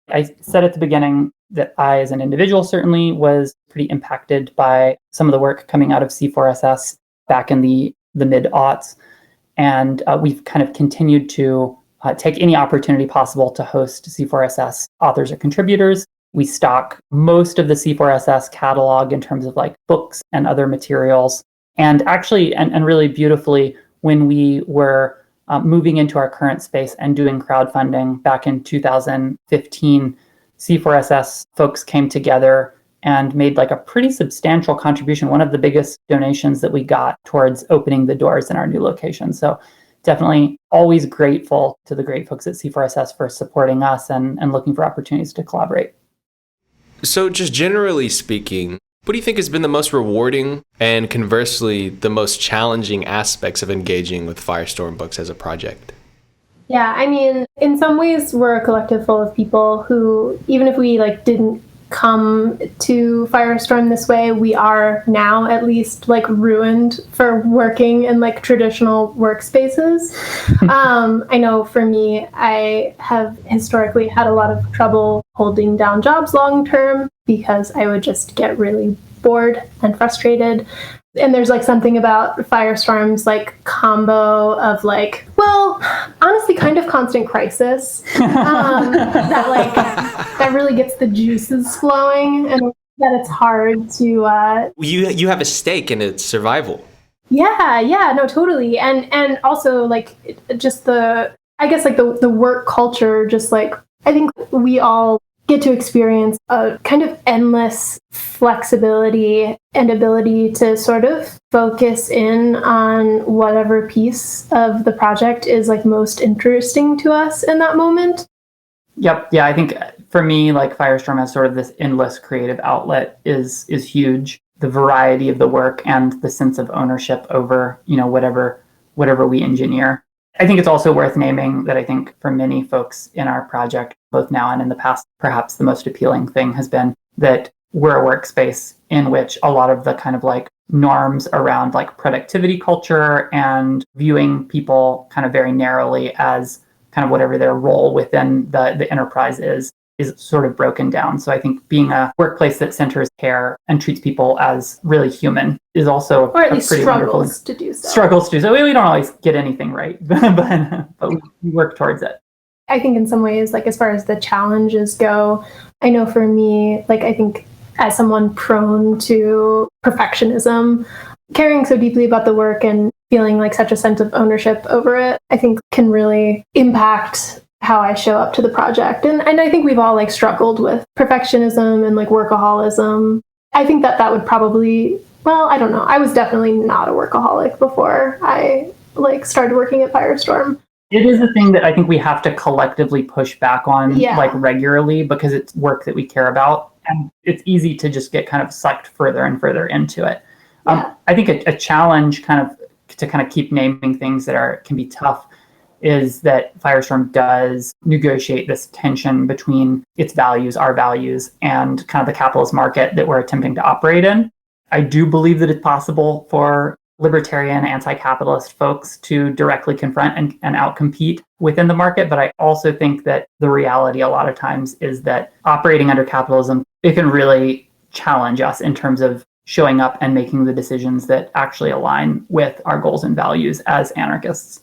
I said at the beginning that I, as an individual, certainly was pretty impacted by some of the work coming out of C4SS back in the mid-aughts. And we've kind of continued to take any opportunity possible to host C4SS authors or contributors. We stock most of the C4SS catalog in terms of like books and other materials. And actually, and really beautifully, when we were moving into our current space and doing crowdfunding back in 2015, C4SS folks came together and made like a pretty substantial contribution, one of the biggest donations that we got towards opening the doors in our new location. So definitely always grateful to the great folks at C4SS for supporting us and looking for opportunities to collaborate. So just generally speaking, what do you think has been the most rewarding and conversely the most challenging aspects of engaging with Firestorm Books as a project? Yeah, I mean, in some ways we're a collective full of people who, even if we didn't come to Firestorm this way, we are now at least ruined for working in traditional workspaces. I know for me, I have historically had a lot of trouble holding down jobs long term because I would just get really bored and frustrated. And there's something about Firestorm's combo of honestly kind of constant crisis that really gets the juices flowing, and that it's hard to you have a stake in its survival. Yeah, no, totally. And also just the work culture, just I think we all get to experience a kind of endless flexibility and ability to sort of focus in on whatever piece of the project is most interesting to us in that moment. Yep. Yeah, I think for me, Firestorm has sort of this endless creative outlet is huge. The variety of the work and the sense of ownership over, whatever we engineer. I think it's also worth naming that I think for many folks in our project, both now and in the past, perhaps the most appealing thing has been that we're a workspace in which a lot of the kind of norms around productivity culture and viewing people kind of very narrowly as kind of whatever their role within the enterprise is sort of broken down. So I think being a workplace that centers care and treats people as really human is also or at least pretty struggles to do so. Struggles to do so. We don't always get anything right, but we work towards it. I think in some ways, as far as the challenges go, I know for me, I think as someone prone to perfectionism, caring so deeply about the work and feeling such a sense of ownership over it, I think can really impact how I show up to the project. And I think we've all struggled with perfectionism and workaholism. I think that would probably, I don't know. I was definitely not a workaholic before I started working at Firestorm. It is a thing that I think we have to collectively push back on regularly because it's work that we care about. And it's easy to just get kind of sucked further and further into it. Yeah. I think a challenge to keep naming things that can be tough is that Firestorm does negotiate this tension between its values, our values, and kind of the capitalist market that we're attempting to operate in. I do believe that it's possible for libertarian, anti-capitalist folks to directly confront and outcompete within the market. But I also think that the reality a lot of times is that operating under capitalism, it can really challenge us in terms of showing up and making the decisions that actually align with our goals and values as anarchists.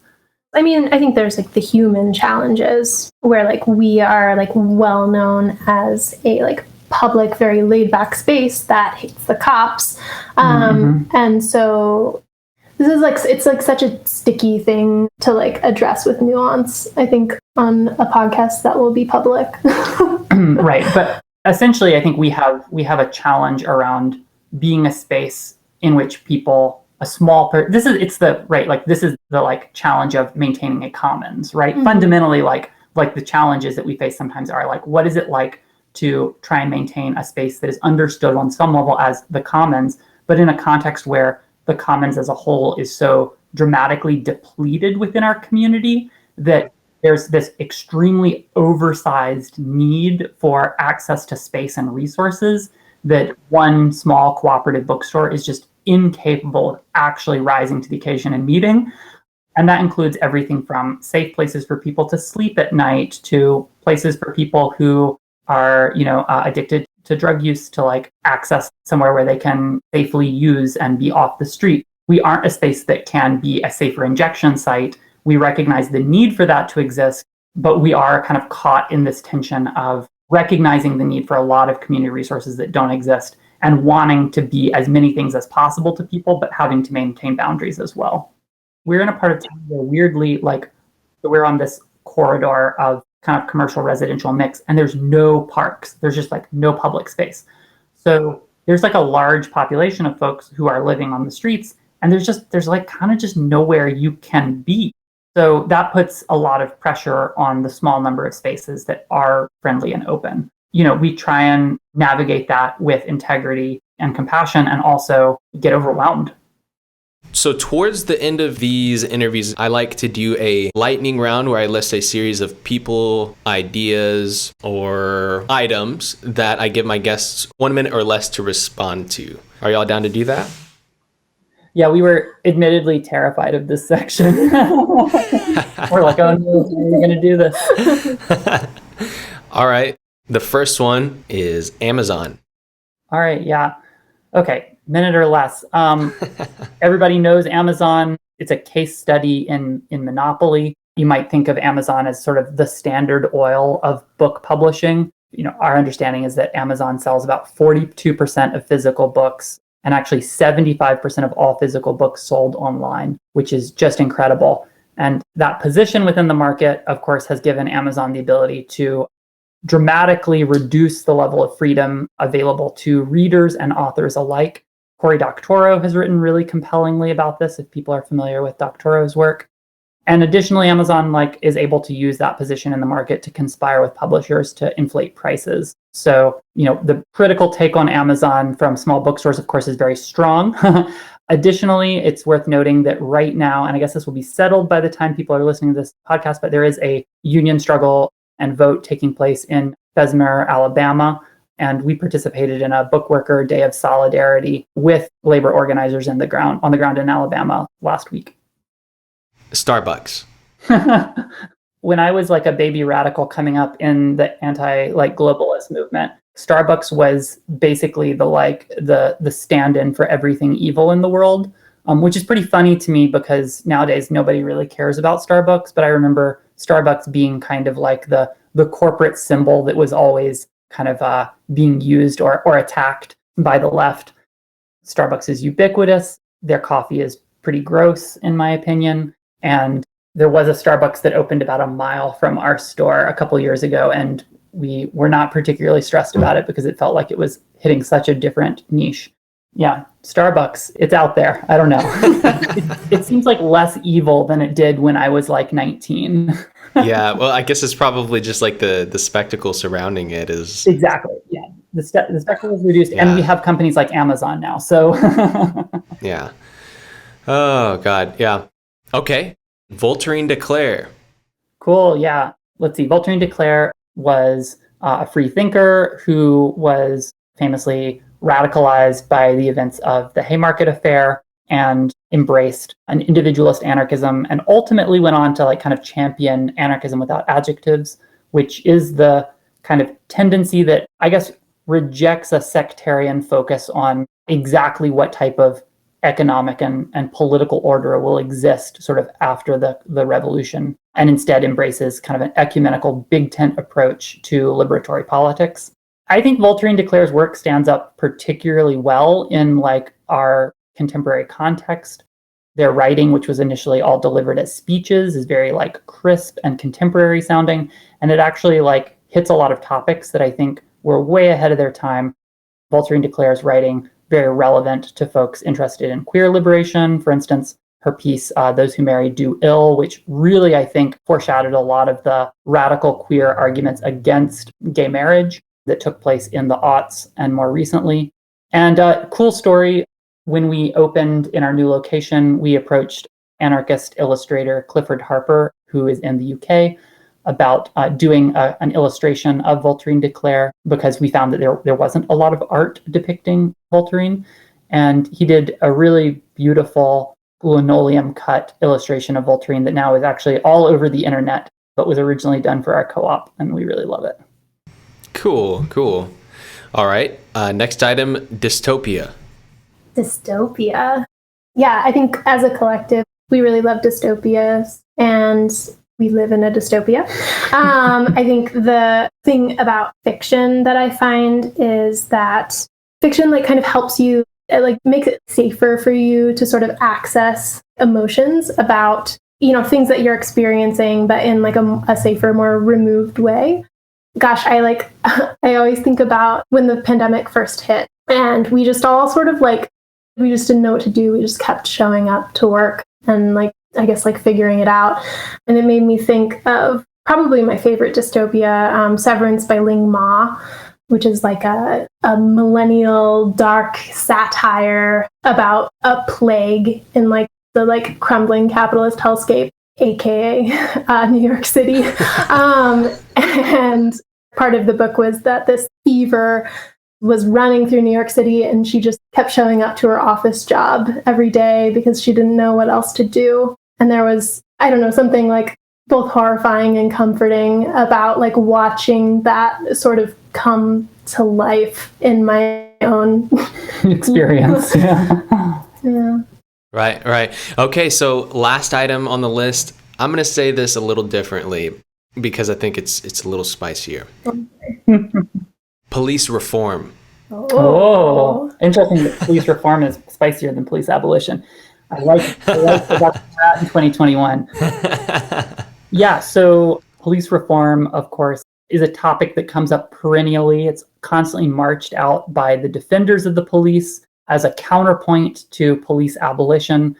I mean, I think there's like the human challenges where like we are like well known as a like public, very laid back space that hates the cops. And so this is like, it's like such a sticky thing to like address with nuance, I think, on a podcast that will be public. Right. But essentially, I think we have a challenge around being a space in which people, this is the challenge of maintaining a commons, right? Mm-hmm. Fundamentally, like the challenges that we face sometimes are like, what is it like to try and maintain a space that is understood on some level as the commons, but in a context where the commons as a whole is so dramatically depleted within our community that there's this extremely oversized need for access to space and resources that one small cooperative bookstore is just incapable of actually rising to the occasion and meeting. And that includes everything from safe places for people to sleep at night to places for people who are, addicted to drug use to like access somewhere where they can safely use and be off the street. We aren't a space that can be a safer injection site. We recognize the need for that to exist, but we are kind of caught in this tension of recognizing the need for a lot of community resources that don't exist and wanting to be as many things as possible to people, but having to maintain boundaries as well. We're in a part of town where weirdly, like, we're on this corridor of kind of commercial residential mix, and there's no parks. There's just like no public space. So there's like a large population of folks who are living on the streets, and there's like kind of just nowhere you can be. So that puts a lot of pressure on the small number of spaces that are friendly and open. We try and navigate that with integrity and compassion and also get overwhelmed. So towards the end of these interviews, I like to do a lightning round where I list a series of people, ideas, or items that I give my guests 1 minute or less to respond to. Are y'all down to do that? Yeah, we were admittedly terrified of this section. We're like, oh no, we're going to do this. All right. The first one is Amazon. All right. Yeah. Okay. Minute or less. Everybody knows Amazon. It's a case study in monopoly. You might think of Amazon as sort of the Standard Oil of book publishing. Our understanding is that Amazon sells about 42% of physical books and actually 75% of all physical books sold online, which is just incredible. And that position within the market, of course, has given Amazon the ability to dramatically reduce the level of freedom available to readers and authors alike. Cory Doctorow has written really compellingly about this, if people are familiar with Doctorow's work. And additionally, Amazon is able to use that position in the market to conspire with publishers to inflate prices. So, the critical take on Amazon from small bookstores, of course, is very strong. Additionally, it's worth noting that right now, and I guess this will be settled by the time people are listening to this podcast, but there is a union struggle and vote taking place in Bessemer, Alabama. And we participated in a bookworker day of solidarity with labor organizers on the ground in Alabama last week. Starbucks. When I was like a baby radical coming up in the anti-globalist movement, Starbucks was basically the stand-in for everything evil in the world, which is pretty funny to me because nowadays nobody really cares about Starbucks. But I remember Starbucks being kind of like the corporate symbol that was always kind of being used or attacked by the left. Starbucks is ubiquitous. Their coffee is pretty gross, in my opinion. And there was a Starbucks that opened about a mile from our store a couple years ago, and we were not particularly stressed about it because it felt like it was hitting such a different niche. Yeah, Starbucks, it's out there. I don't know. It seems like less evil than it did when I was like 19. Yeah, well, I guess it's probably just like the spectacle surrounding it is... Exactly, yeah. The spectacle is reduced, yeah. And we have companies like Amazon now, so... Yeah. Oh, God, yeah. Okay, Voltairine de Cleyre. Cool, yeah. Let's see, Voltairine de Cleyre was a free thinker who was famously radicalized by the events of the Haymarket Affair and embraced an individualist anarchism, and ultimately went on to like kind of champion anarchism without adjectives, which is the kind of tendency that I guess rejects a sectarian focus on exactly what type of economic and political order will exist sort of after the revolution, and instead embraces kind of an ecumenical big tent approach to liberatory politics. I think Voltairine de Cleyre's work stands up particularly well in like our contemporary context. Their writing, which was initially all delivered as speeches, is very like crisp and contemporary sounding, and it actually like hits a lot of topics that I think were way ahead of their time. Voltairine de Cleyre's writing very relevant to folks interested in queer liberation. For instance, her piece, Those Who Marry Do Ill, which really, I think, foreshadowed a lot of the radical queer arguments against gay marriage that took place in the aughts and more recently. And cool story, when we opened in our new location, we approached anarchist illustrator Clifford Harper, who is in the UK, about doing an illustration of Voltairine de Cleyre, because we found that there wasn't a lot of art depicting Voltairine. And he did a really beautiful linoleum cut illustration of Voltairine that now is actually all over the internet, but was originally done for our co-op, and we really love it. Cool. All right. Next item, dystopia. Dystopia. Yeah, I think as a collective, we really love dystopias, and we live in a dystopia. I think the thing about fiction that I find is that fiction like kind of helps you, it like makes it safer for you to sort of access emotions about, you know, things that you're experiencing, but in like a safer, more removed way. Gosh, I always think about when the pandemic first hit, and we just all sort of like, we just didn't know what to do. We just kept showing up to work and like, I guess like figuring it out. And it made me think of probably my favorite dystopia, Severance by Ling Ma, which is like a millennial dark satire about a plague in like the like crumbling capitalist hellscape, aka New York City. And part of the book was that this fever was running through New York City, and she just kept showing up to her office job every day because she didn't know what else to do. And there was, I don't know, something like both horrifying and comforting about like watching that sort of come to life in my own experience. Yeah. Right. Okay, so last item on the list. I'm going to say this a little differently because I think it's a little spicier. Police reform. Oh, interesting that police reform is spicier than police abolition. I like that in 2021. Yeah, so police reform, of course, is a topic that comes up perennially. It's constantly marched out by the defenders of the police as a counterpoint to police abolition.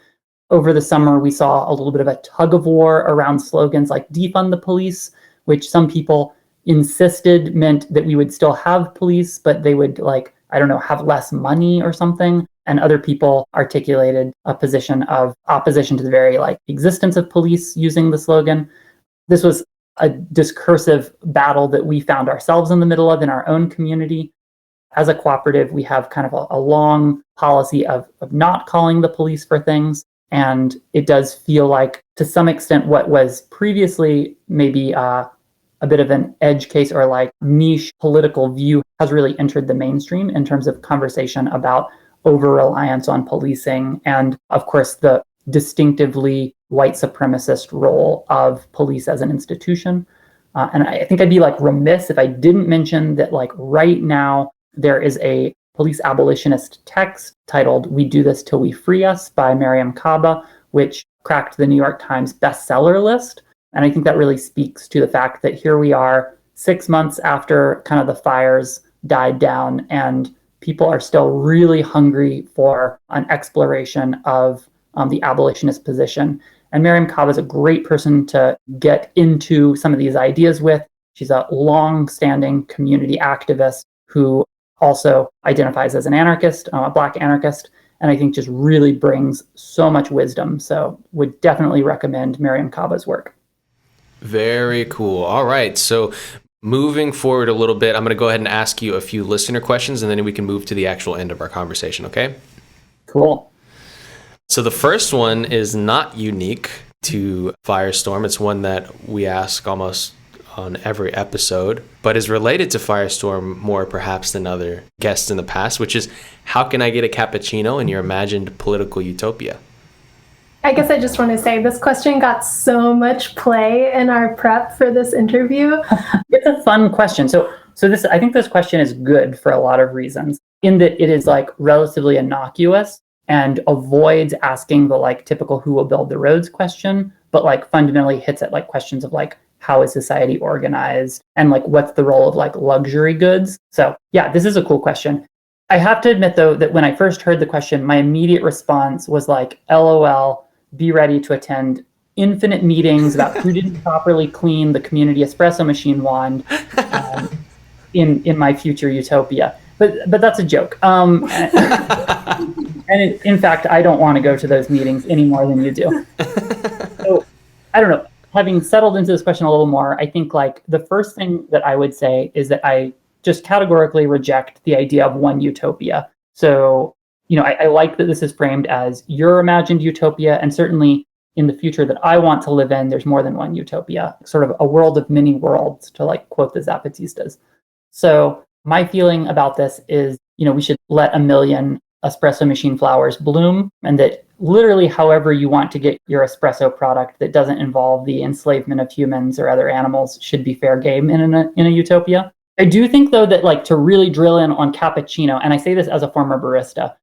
Over the summer, we saw a little bit of a tug of war around slogans like defund the police, which some people insisted meant that we would still have police, but they would like, I don't know, have less money or something. And other people articulated a position of opposition to the very like existence of police using the slogan. This was a discursive battle that we found ourselves in the middle of in our own community. As a cooperative, we have kind of a long policy of not calling the police for things. And it does feel like, to some extent, what was previously maybe a bit of an edge case or like niche political view has really entered the mainstream in terms of conversation about over-reliance on policing and, of course, the distinctively white supremacist role of police as an institution. And I think I'd be like remiss if I didn't mention that like right now there is a police abolitionist text titled "We Do This Till We Free Us" by Mariame Kaba, which cracked the New York Times bestseller list. And I think that really speaks to the fact that here we are 6 months after kind of the fires died down, and people are still really hungry for an exploration of the abolitionist position. And Mariame Kaba is a great person to get into some of these ideas with. She's a long-standing community activist who also identifies as an anarchist, a Black anarchist, and I think just really brings so much wisdom. So would definitely recommend Mariame Kaba's work. Very cool. All right. So moving forward a little bit, I'm going to go ahead and ask you a few listener questions, and then we can move to the actual end of our conversation, okay? Cool. So the first one is not unique to Firestorm. It's one that we ask almost on every episode, but is related to Firestorm more perhaps than other guests in the past, which is, how can I get a cappuccino in your imagined political utopia? I guess I just want to say this question got so much play in our prep for this interview. It's a fun question. So this, I think this question is good for a lot of reasons, in that it is like relatively innocuous and avoids asking the like typical who will build the roads question, but like fundamentally hits at like questions of like, how is society organized, and like what's the role of like luxury goods. So yeah, this is a cool question. I have to admit though that when I first heard the question, my immediate response was like, LOL, be ready to attend infinite meetings about who didn't properly clean the community espresso machine wand in my future utopia. But that's a joke. And in fact, I don't want to go to those meetings any more than you do. So I don't know. Having settled into this question a little more, I think like the first thing that I would say is that I just categorically reject the idea of one utopia. So, you know, I like that this is framed as your imagined utopia, and certainly in the future that I want to live in, there's more than one utopia, sort of a world of many worlds, to like quote the Zapatistas. So my feeling about this is, you know, we should let a million espresso machine flowers bloom, and that literally however you want to get your espresso product that doesn't involve the enslavement of humans or other animals should be fair game in a utopia. I do think though that like to really drill in on cappuccino, and I say this as a former barista,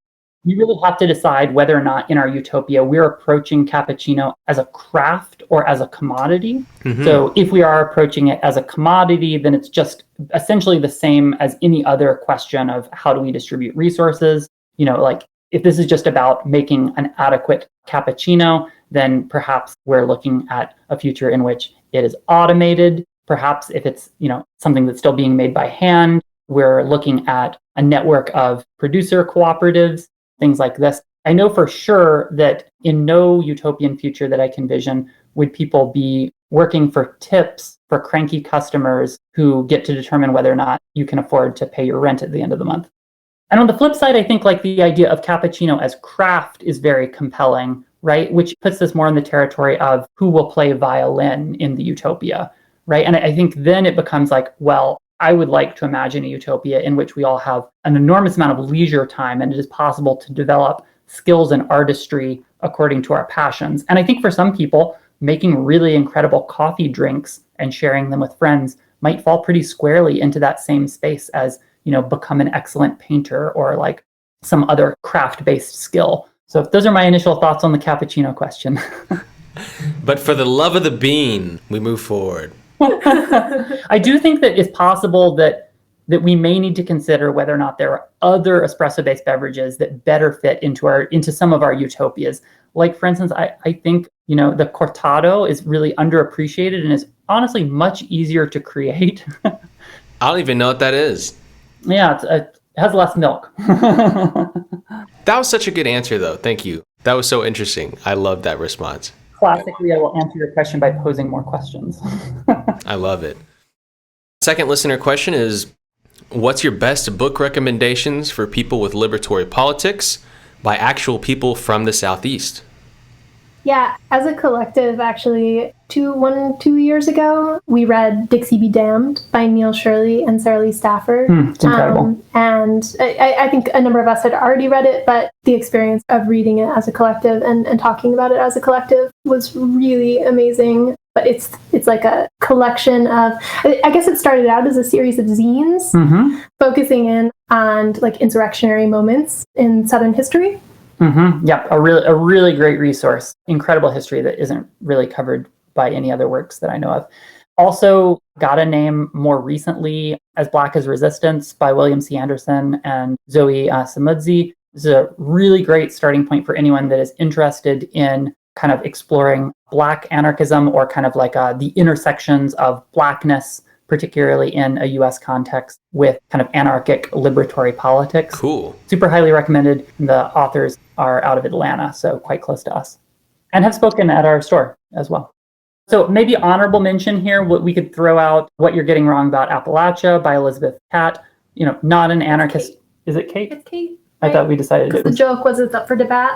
we really have to decide whether or not in our utopia we're approaching cappuccino as a craft or as a commodity. Mm-hmm. So if we are approaching it as a commodity, then it's just essentially the same as any other question of how do we distribute resources. You know, like if this is just about making an adequate cappuccino, then perhaps we're looking at a future in which it is automated. Perhaps if it's, you know, something that's still being made by hand, we're looking at a network of producer cooperatives, things like this. I know for sure that in no utopian future that I can envision would people be working for tips for cranky customers who get to determine whether or not you can afford to pay your rent at the end of the month. And on the flip side, I think like the idea of cappuccino as craft is very compelling, right? Which puts this more in the territory of who will play violin in the utopia, right? And I think then it becomes like, well, I would like to imagine a utopia in which we all have an enormous amount of leisure time, and it is possible to develop skills and artistry according to our passions. And I think for some people, making really incredible coffee drinks and sharing them with friends might fall pretty squarely into that same space as, you know, become an excellent painter or like some other craft-based skill. So those are my initial thoughts on the cappuccino question. But for the love of the bean, we move forward. I do think that it's possible that we may need to consider whether or not there are other espresso-based beverages that better fit into some of our utopias. Like, for instance, I think, you know, the cortado is really underappreciated and is honestly much easier to create. I don't even know what that is. Yeah, it has less milk. That was such a good answer, though. Thank you. That was so interesting. I love that response. Classically, I will answer your question by posing more questions. I love it. Second listener question is, what's your best book recommendations for people with liberatory politics by actual people from the Southeast? Yeah, as a collective, actually, 2 years ago, we read Dixie Be Damned by Neil Shirley and Sarah Lee Stafford. It's incredible. And I think a number of us had already read it, but the experience of reading it as a collective and talking about it as a collective was really amazing. But it's like a collection of, I guess it started out as a series of zines, focusing in on like insurrectionary moments in Southern history. Yeah, a really great resource. Incredible history that isn't really covered by any other works that I know of. Also got a name more recently, As Black as Resistance by William C. Anderson and Zoe Samudzi. This is a really great starting point for anyone that is interested in kind of exploring Black anarchism, or kind of like the intersections of Blackness, particularly in a US context, with kind of anarchic liberatory politics. Cool. Super highly recommended. The authors are out of Atlanta, so quite close to us, and have spoken at our store as well. So maybe honorable mention here, what we could throw out What You're Getting Wrong About Appalachia by Elizabeth Catt. Not an anarchist. Is it Kate? It's Kate. Right? I thought we decided it was. The joke was it's up for debate.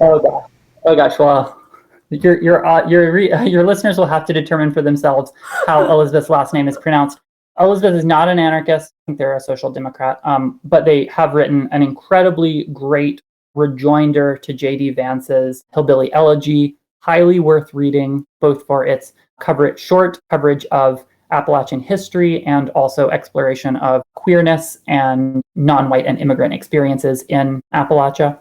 Oh gosh. Well, your listeners will have to determine for themselves how Elizabeth's last name is pronounced. Elizabeth is not an anarchist. I think they're a social democrat. But they have written an incredibly great rejoinder to J.D. Vance's Hillbilly Elegy, highly worth reading, both for its short coverage of Appalachian history and also exploration of queerness and non-white and immigrant experiences in Appalachia.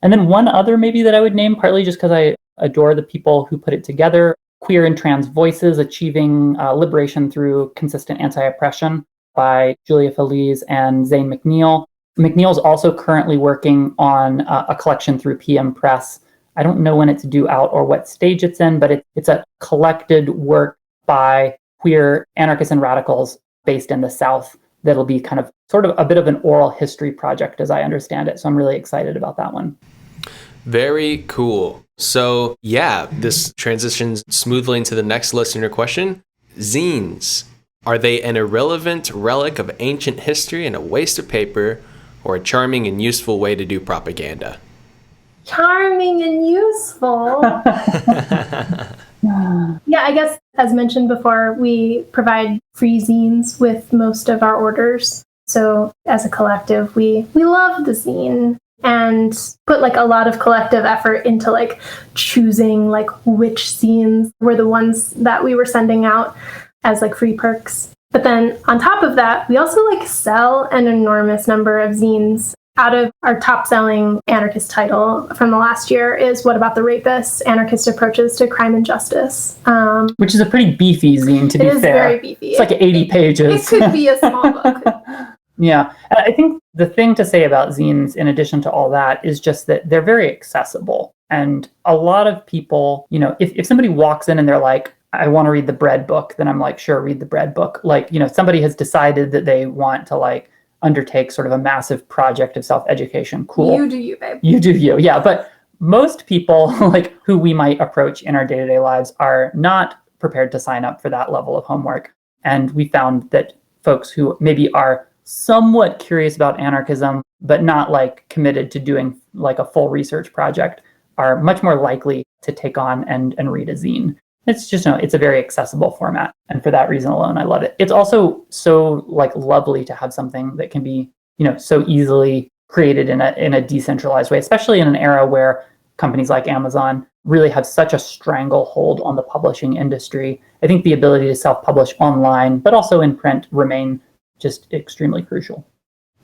And then one other maybe that I would name, partly just because I adore the people who put it together, Queer and Trans Voices, Achieving Liberation Through Consistent Anti-Oppression by Julia Feliz and Zane McNeil. McNeil's also currently working on a collection through PM Press. I don't know when it's due out or what stage it's in, but it's a collected work by queer anarchists and radicals based in the South that'll be kind of sort of a bit of an oral history project as I understand it. So I'm really excited about that one. Very cool. So yeah, this transitions smoothly into the next listener question. Zines. Are they an irrelevant relic of ancient history and a waste of paper, or a charming and useful way to do propaganda? Charming and useful. Yeah, I guess as mentioned before, we provide free zines with most of our orders. So as a collective, we love the zine and put like a lot of collective effort into like choosing like which zines were the ones that we were sending out as like free perks. But then on top of that, we also like sell an enormous number of zines. Out of our top-selling anarchist title from the last year is What About the Rapists? Anarchist Approaches to Crime and Justice. Which is a pretty beefy zine, to be fair. It is very beefy. It's like 80 pages. It could be a small book. Yeah. I think the thing to say about zines, in addition to all that, is just that they're very accessible. And a lot of people, if somebody walks in and they're like, I want to read the bread book, then I'm like, sure, read the bread book. Like, somebody has decided that they want to like undertake sort of a massive project of self-education. Cool. You do you, babe. You do you. Yeah. But most people like who we might approach in our day-to-day lives are not prepared to sign up for that level of homework. And we found that folks who maybe are somewhat curious about anarchism, but not like committed to doing like a full research project are much more likely to take on and read a zine. It's just, it's a very accessible format. And for that reason alone, I love it. It's also so like lovely to have something that can be, so easily created in a decentralized way, especially in an era where companies like Amazon really have such a stranglehold on the publishing industry. I think the ability to self-publish online, but also in print, remain just extremely crucial.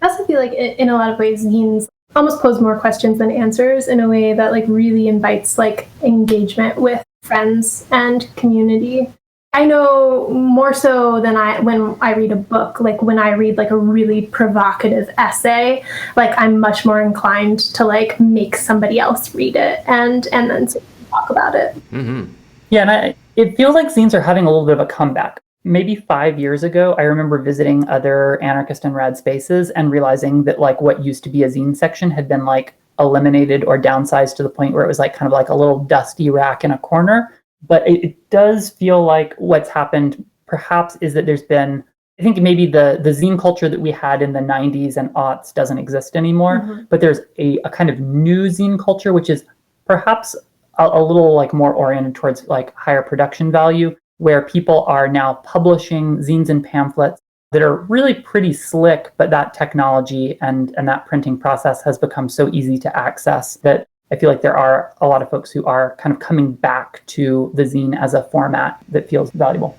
I also feel like in a lot of ways, zines almost pose more questions than answers in a way that like really invites like engagement with friends and community. I know more so than when I read a book, like when I read like a really provocative essay, like I'm much more inclined to like make somebody else read it and then talk about it. Mm-hmm. Yeah, and it feels like zines are having a little bit of a comeback. Maybe 5 years ago, I remember visiting other anarchist and rad spaces and realizing that like what used to be a zine section had been like eliminated or downsized to the point where it was like kind of like a little dusty rack in a corner. But it does feel like what's happened perhaps is that there's been, I think maybe the zine culture that we had in the 90s and aughts doesn't exist anymore, Mm-hmm. but there's a kind of new zine culture, which is perhaps a little like more oriented towards like higher production value, where people are now publishing zines and pamphlets that are really pretty slick, but that technology and that printing process has become so easy to access that I feel like there are a lot of folks who are kind of coming back to the zine as a format that feels valuable.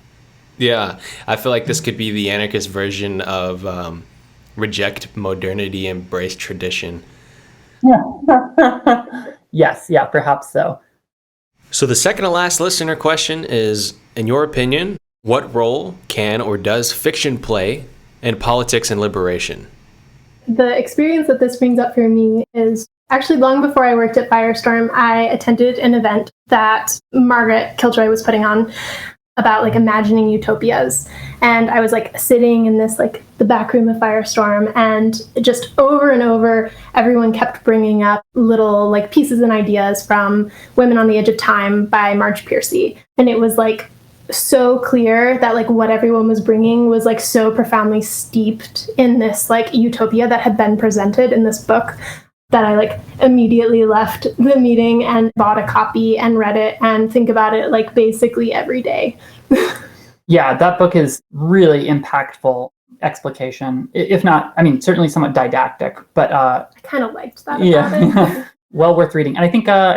Yeah, I feel like this could be the anarchist version of reject modernity, embrace tradition. Yes, yeah, perhaps so. So the second to last listener question is, in your opinion, what role can or does fiction play in politics and liberation? The experience that this brings up for me is actually long before I worked at Firestorm, I attended an event that Margaret Killjoy was putting on about like imagining utopias. And I was like sitting in this, like the back room of Firestorm, and just over and over, everyone kept bringing up little like pieces and ideas from Women on the Edge of Time by Marge Piercy. And it was like so clear that like what everyone was bringing was like so profoundly steeped in this like utopia that had been presented in this book, that I like immediately left the meeting and bought a copy and read it and think about it like basically every day. Yeah, that book is really impactful explication, if not, I mean, certainly somewhat didactic, but I kind of liked that about it. Well worth reading. And I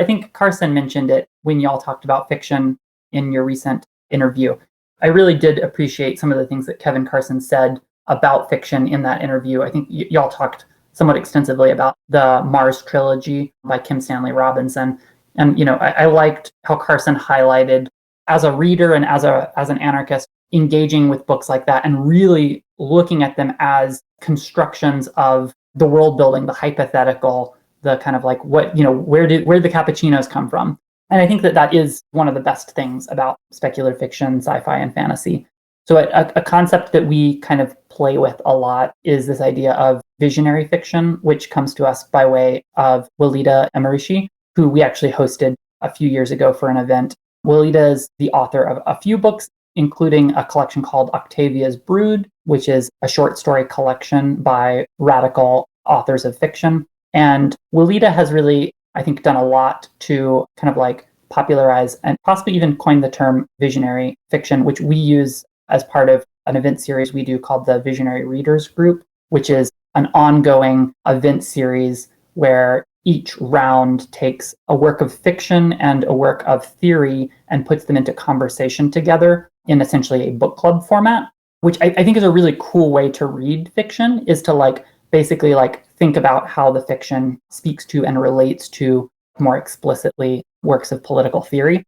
think Carson mentioned it when y'all talked about fiction in your recent interview. I really did appreciate some of the things that Kevin Carson said about fiction in that interview. I think y'all talked somewhat extensively about the Mars trilogy by Kim Stanley Robinson. And, you know, I liked how Carson highlighted, as a reader and as an anarchist, engaging with books like that and really looking at them as constructions of the world building, the hypothetical, the kind of like what, you know, where the cappuccinos come from. And I think that is one of the best things about speculative fiction, sci-fi, and fantasy. So a concept that we kind of play with a lot is this idea of visionary fiction, which comes to us by way of Walida Emerishi, who we actually hosted a few years ago for an event. Walida is the author of a few books, including a collection called Octavia's Brood, which is a short story collection by radical authors of fiction. And Walida has really, I think, done a lot to kind of like popularize and possibly even coin the term visionary fiction, which we use as part of an event series we do called the Visionary Readers Group, which is an ongoing event series where each round takes a work of fiction and a work of theory and puts them into conversation together in essentially a book club format, which I think is a really cool way to read fiction, is to like basically like think about how the fiction speaks to and relates to more explicitly works of political theory.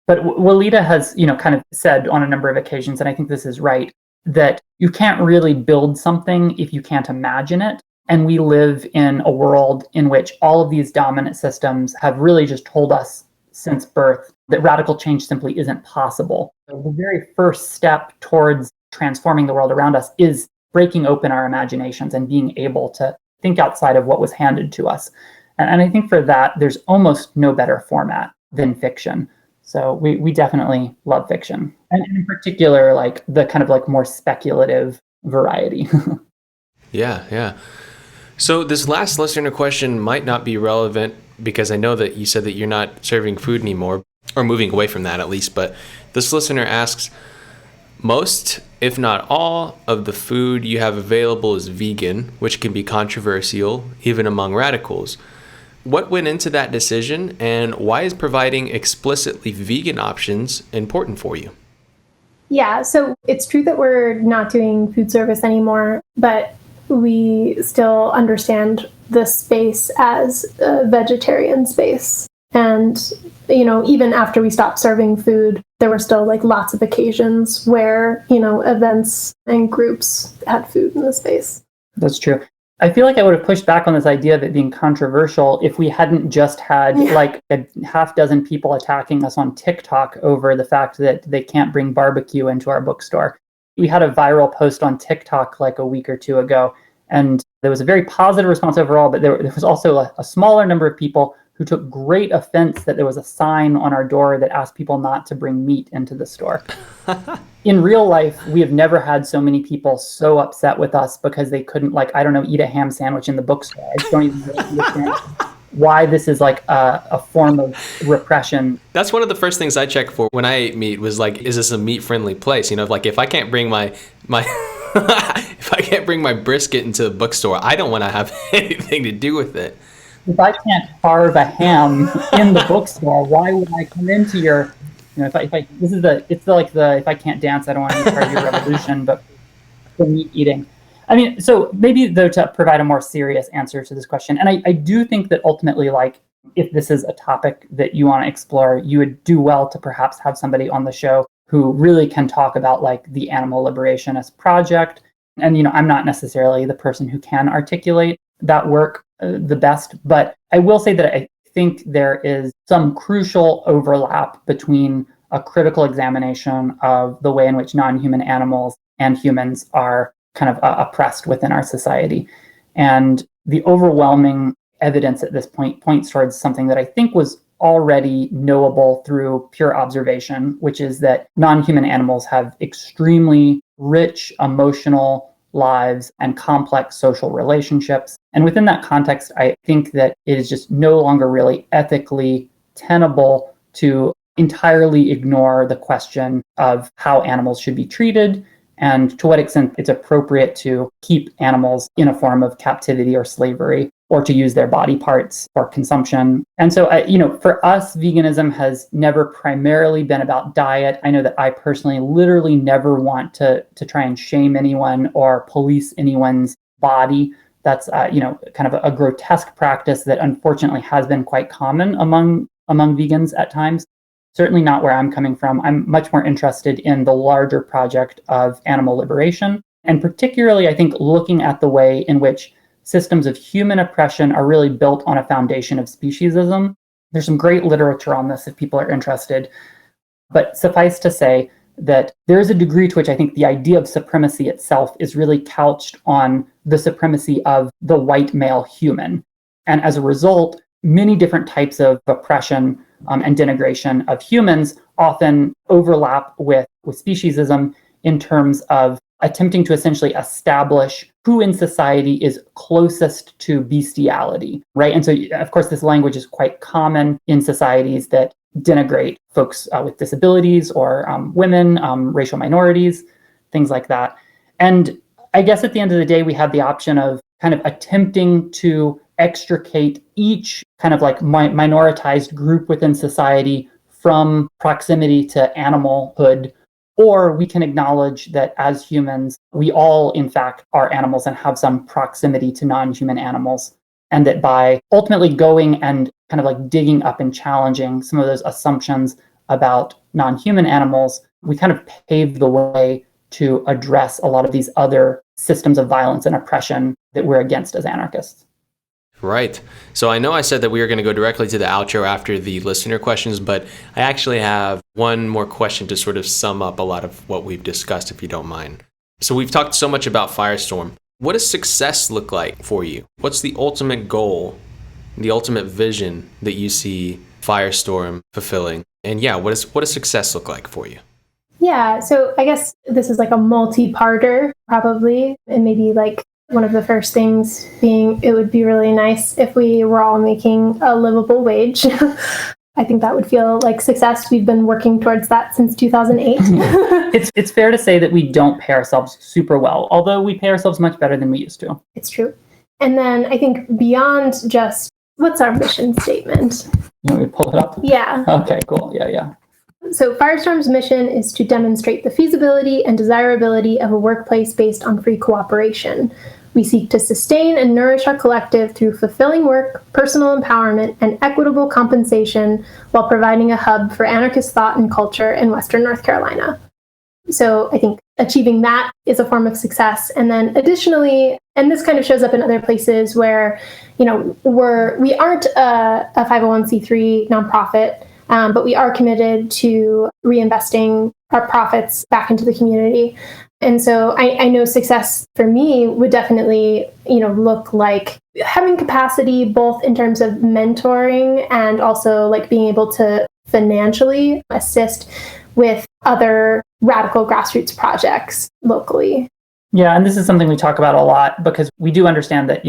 But Walida has, you know, kind of said on a number of occasions, and I think this is right, that you can't really build something if you can't imagine it. And we live in a world in which all of these dominant systems have really just told us since birth that radical change simply isn't possible. So the very first step towards transforming the world around us is breaking open our imaginations and being able to think outside of what was handed to us. And I think for that, there's almost no better format than fiction. So we definitely love fiction. And in particular, like the kind of like more speculative variety. Yeah. So this last listener question might not be relevant because I know that you said that you're not serving food anymore, or moving away from that at least. But this listener asks, most, if not all, of the food you have available is vegan, which can be controversial even among radicals. What went into that decision, and why is providing explicitly vegan options important for you? Yeah, so it's true that we're not doing food service anymore, but we still understand the space as a vegetarian space. And, you know, even after we stopped serving food, there were still like lots of occasions where, you know, events and groups had food in the space. That's true. I feel like I would have pushed back on this idea of it being controversial if we hadn't just had like a half dozen people attacking us on TikTok over the fact that they can't bring barbecue into our bookstore. We had a viral post on TikTok like a week or two ago, and there was a very positive response overall, but there was also a smaller number of people who took great offense that there was a sign on our door that asked people not to bring meat into the store. In real life, we have never had so many people so upset with us because they couldn't, like, I don't know, eat a ham sandwich in the bookstore. I just don't even understand why this is like a form of repression. That's one of the first things I check for when I ate meat was like, is this a meat-friendly place? You know, like if I can't bring my if I can't bring my brisket into the bookstore, I don't want to have anything to do with it. If I can't carve a ham in the bookstore, why would I come into your, you know, if I can't dance, I don't want to be part of your revolution, but for meat eating. I mean, so maybe though to provide a more serious answer to this question, and I do think that ultimately, like, if this is a topic that you want to explore, you would do well to perhaps have somebody on the show who really can talk about like the animal liberationist project. And, you know, I'm not necessarily the person who can articulate that work the best, but I will say that I think there is some crucial overlap between a critical examination of the way in which non-human animals and humans are kind of oppressed within our society. And the overwhelming evidence at this point points towards something that I think was already knowable through pure observation, which is that non-human animals have extremely rich emotional lives and complex social relationships. And within that context, I think that it is just no longer really ethically tenable to entirely ignore the question of how animals should be treated and to what extent it's appropriate to keep animals in a form of captivity or slavery, or to use their body parts for consumption. And so, for us, veganism has never primarily been about diet. I know that I personally literally never want to try and shame anyone or police anyone's body. That's, kind of a grotesque practice that unfortunately has been quite common among vegans at times. Certainly not where I'm coming from. I'm much more interested in the larger project of animal liberation, and particularly, I think, looking at the way in which systems of human oppression are really built on a foundation of speciesism. There's some great literature on this if people are interested. But suffice to say that there is a degree to which I think the idea of supremacy itself is really couched on the supremacy of the white male human. And as a result, many different types of oppression and denigration of humans often overlap with speciesism in terms of attempting to essentially establish who in society is closest to bestiality, right? And so, of course, this language is quite common in societies that denigrate folks with disabilities or women, racial minorities, things like that. And I guess at the end of the day, we have the option of kind of attempting to extricate each kind of like minoritized group within society from proximity to animalhood, or we can acknowledge that as humans, we all, in fact, are animals and have some proximity to non-human animals. And that by ultimately going and kind of like digging up and challenging some of those assumptions about non-human animals, we kind of pave the way to address a lot of these other systems of violence and oppression that we're against as anarchists. Right. So I know I said that we were going to go directly to the outro after the listener questions, but I actually have one more question to sort of sum up a lot of what we've discussed, if you don't mind. So we've talked so much about Firestorm. What does success look like for you? What's the ultimate goal, the ultimate vision that you see Firestorm fulfilling? And yeah, what does success look like for you? Yeah, so I guess this is like a multi-parter probably, and maybe like one of the first things being it would be really nice if we were all making a livable wage. I think that would feel like success. We've been working towards that since 2008. It's fair to say that we don't pay ourselves super well, although we pay ourselves much better than we used to. It's true. And then I think beyond just what's our mission statement? You want me to pull it up? Yeah. Okay, cool. Yeah. So Firestorm's mission is to demonstrate the feasibility and desirability of a workplace based on free cooperation. We seek to sustain and nourish our collective through fulfilling work, personal empowerment, and equitable compensation while providing a hub for anarchist thought and culture in Western North Carolina. So I think achieving that is a form of success. And then additionally, and this kind of shows up in other places where, we aren't a 501c3 nonprofit, but we are committed to reinvesting our profits back into the community. And so I know success for me would definitely, look like having capacity both in terms of mentoring and also like being able to financially assist with other radical grassroots projects locally. Yeah, and this is something we talk about a lot because we do understand that,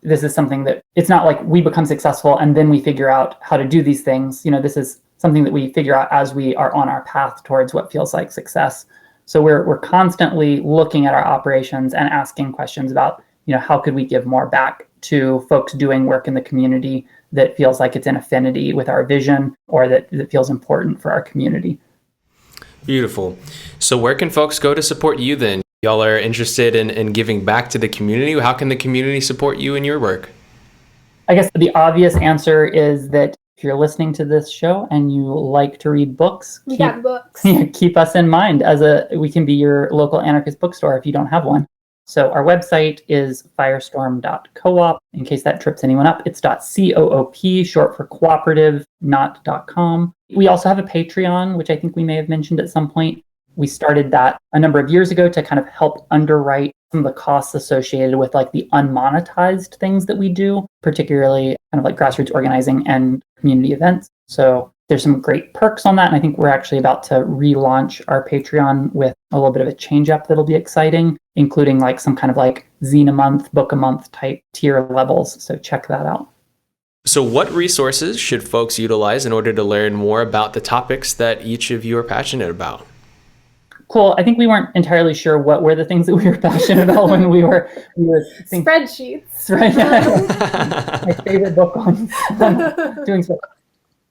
this is something that it's not like we become successful and then we figure out how to do these things. This is something that we figure out as we are on our path towards what feels like success. So we're constantly looking at our operations and asking questions about, how could we give more back to folks doing work in the community that feels like it's in affinity with our vision or that feels important for our community. Beautiful. So where can folks go to support you then? Y'all are interested in giving back to the community. How can the community support you in your work? I guess the obvious answer is that if you're listening to this show and you like to read books, keep us in mind we can be your local anarchist bookstore if you don't have one. So our website is firestorm.coop. In case that trips anyone up, it's .coop, short for cooperative, not .com. We also have a Patreon, which I think we may have mentioned at some point. We started that a number of years ago to kind of help underwrite some of the costs associated with like the unmonetized things that we do, particularly kind of like grassroots organizing and community events. So there's some great perks on that. And I think we're actually about to relaunch our Patreon with a little bit of a change up that'll be exciting, including like some kind of like zine a month, book a month type tier levels. So check that out. So what resources should folks utilize in order to learn more about the topics that each of you are passionate about? Cool. I think we weren't entirely sure what were the things that we were passionate about when we were thinking. Spreadsheets. Right. My favorite book on doing spreadsheets.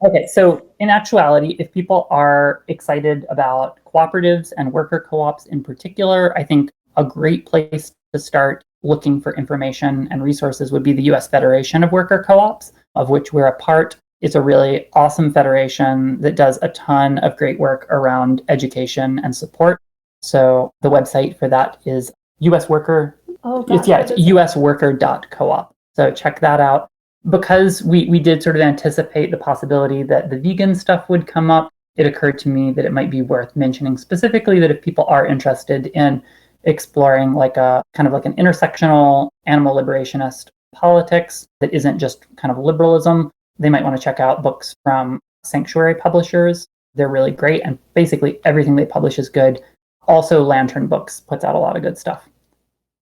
Okay, so in actuality, if people are excited about cooperatives and worker co-ops in particular, I think a great place to start looking for information and resources would be the U.S. Federation of Worker Co-ops, of which we're a part. It's a really awesome federation that does a ton of great work around education and support. So the website for that is US Worker. It's usworker.coop. So check that out. Because we did sort of anticipate the possibility that the vegan stuff would come up, it occurred to me that it might be worth mentioning specifically that if people are interested in exploring like a kind of like an intersectional animal liberationist politics that isn't just kind of liberalism, they might want to check out books from Sanctuary Publishers. They're really great, and basically everything they publish is good. Also, Lantern Books puts out a lot of good stuff.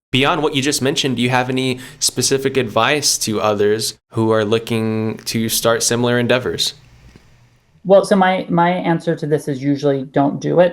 Beyond what you just mentioned, do you have any specific advice to others who are looking to start similar endeavors? Well, so my answer to this is usually don't do it.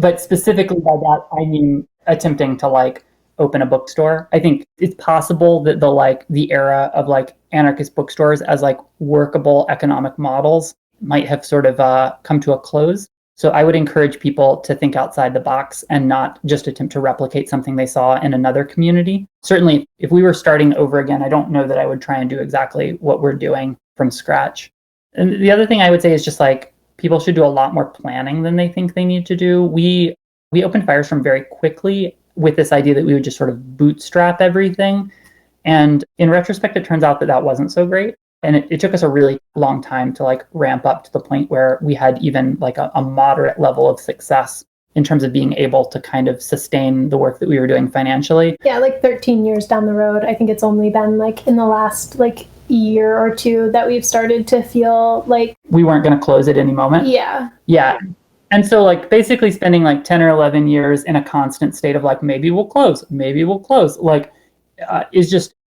But specifically by that, I mean attempting to like open a bookstore. I think it's possible that the era of like anarchist bookstores as like workable economic models might have sort of come to a close. So I would encourage people to think outside the box and not just attempt to replicate something they saw in another community. Certainly, if we were starting over again, I don't know that I would try and do exactly what we're doing from scratch. And the other thing I would say is just like people should do a lot more planning than they think they need to do. We opened Firestorm very quickly with this idea that we would just sort of bootstrap everything. And in retrospect, it turns out that that wasn't so great. And it took us a really long time to like ramp up to the point where we had even like a moderate level of success in terms of being able to kind of sustain the work that we were doing financially. Yeah, like 13 years down the road, I think it's only been like in the last like year or two that we've started to feel like we weren't going to close at any moment. Yeah. And so like basically spending like 10 or 11 years in a constant state of like, maybe we'll close, like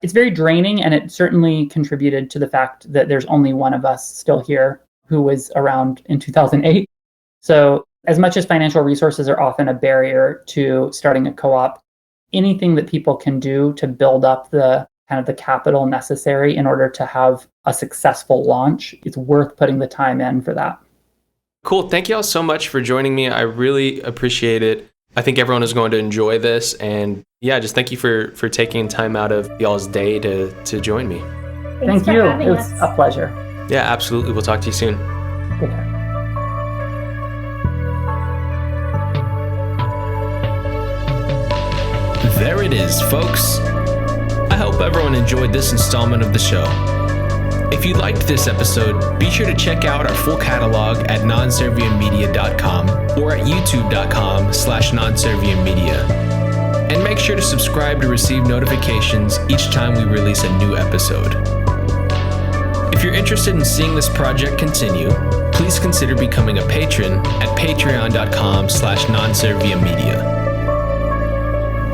it's very draining, and it certainly contributed to the fact that there's only one of us still here who was around in 2008. So as much as financial resources are often a barrier to starting a co-op, anything that people can do to build up the kind of the capital necessary in order to have a successful launch, it's worth putting the time in for that. Cool. Thank you all so much for joining me. I really appreciate it. I think everyone is going to enjoy this, and yeah, just thank you for taking time out of y'all's day to join me. Thanks Thank you. having It was us. a pleasure. Yeah, absolutely. We'll talk to you soon. Take care. There it is, folks. I hope everyone enjoyed this installment of the show. If you liked this episode, be sure to check out our full catalog at nonserviammedia.com or at youtube.com/nonserviammedia. And make sure to subscribe to receive notifications each time we release a new episode. If you're interested in seeing this project continue, please consider becoming a patron at patreon.com/nonserviammedia.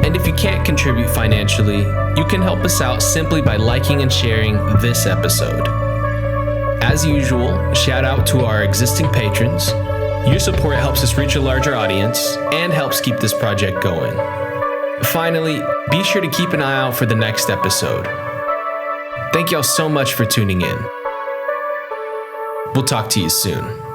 And if you can't contribute financially, you can help us out simply by liking and sharing this episode. As usual, shout out to our existing patrons. Your support helps us reach a larger audience and helps keep this project going. Finally, be sure to keep an eye out for the next episode. Thank y'all so much for tuning in. We'll talk to you soon.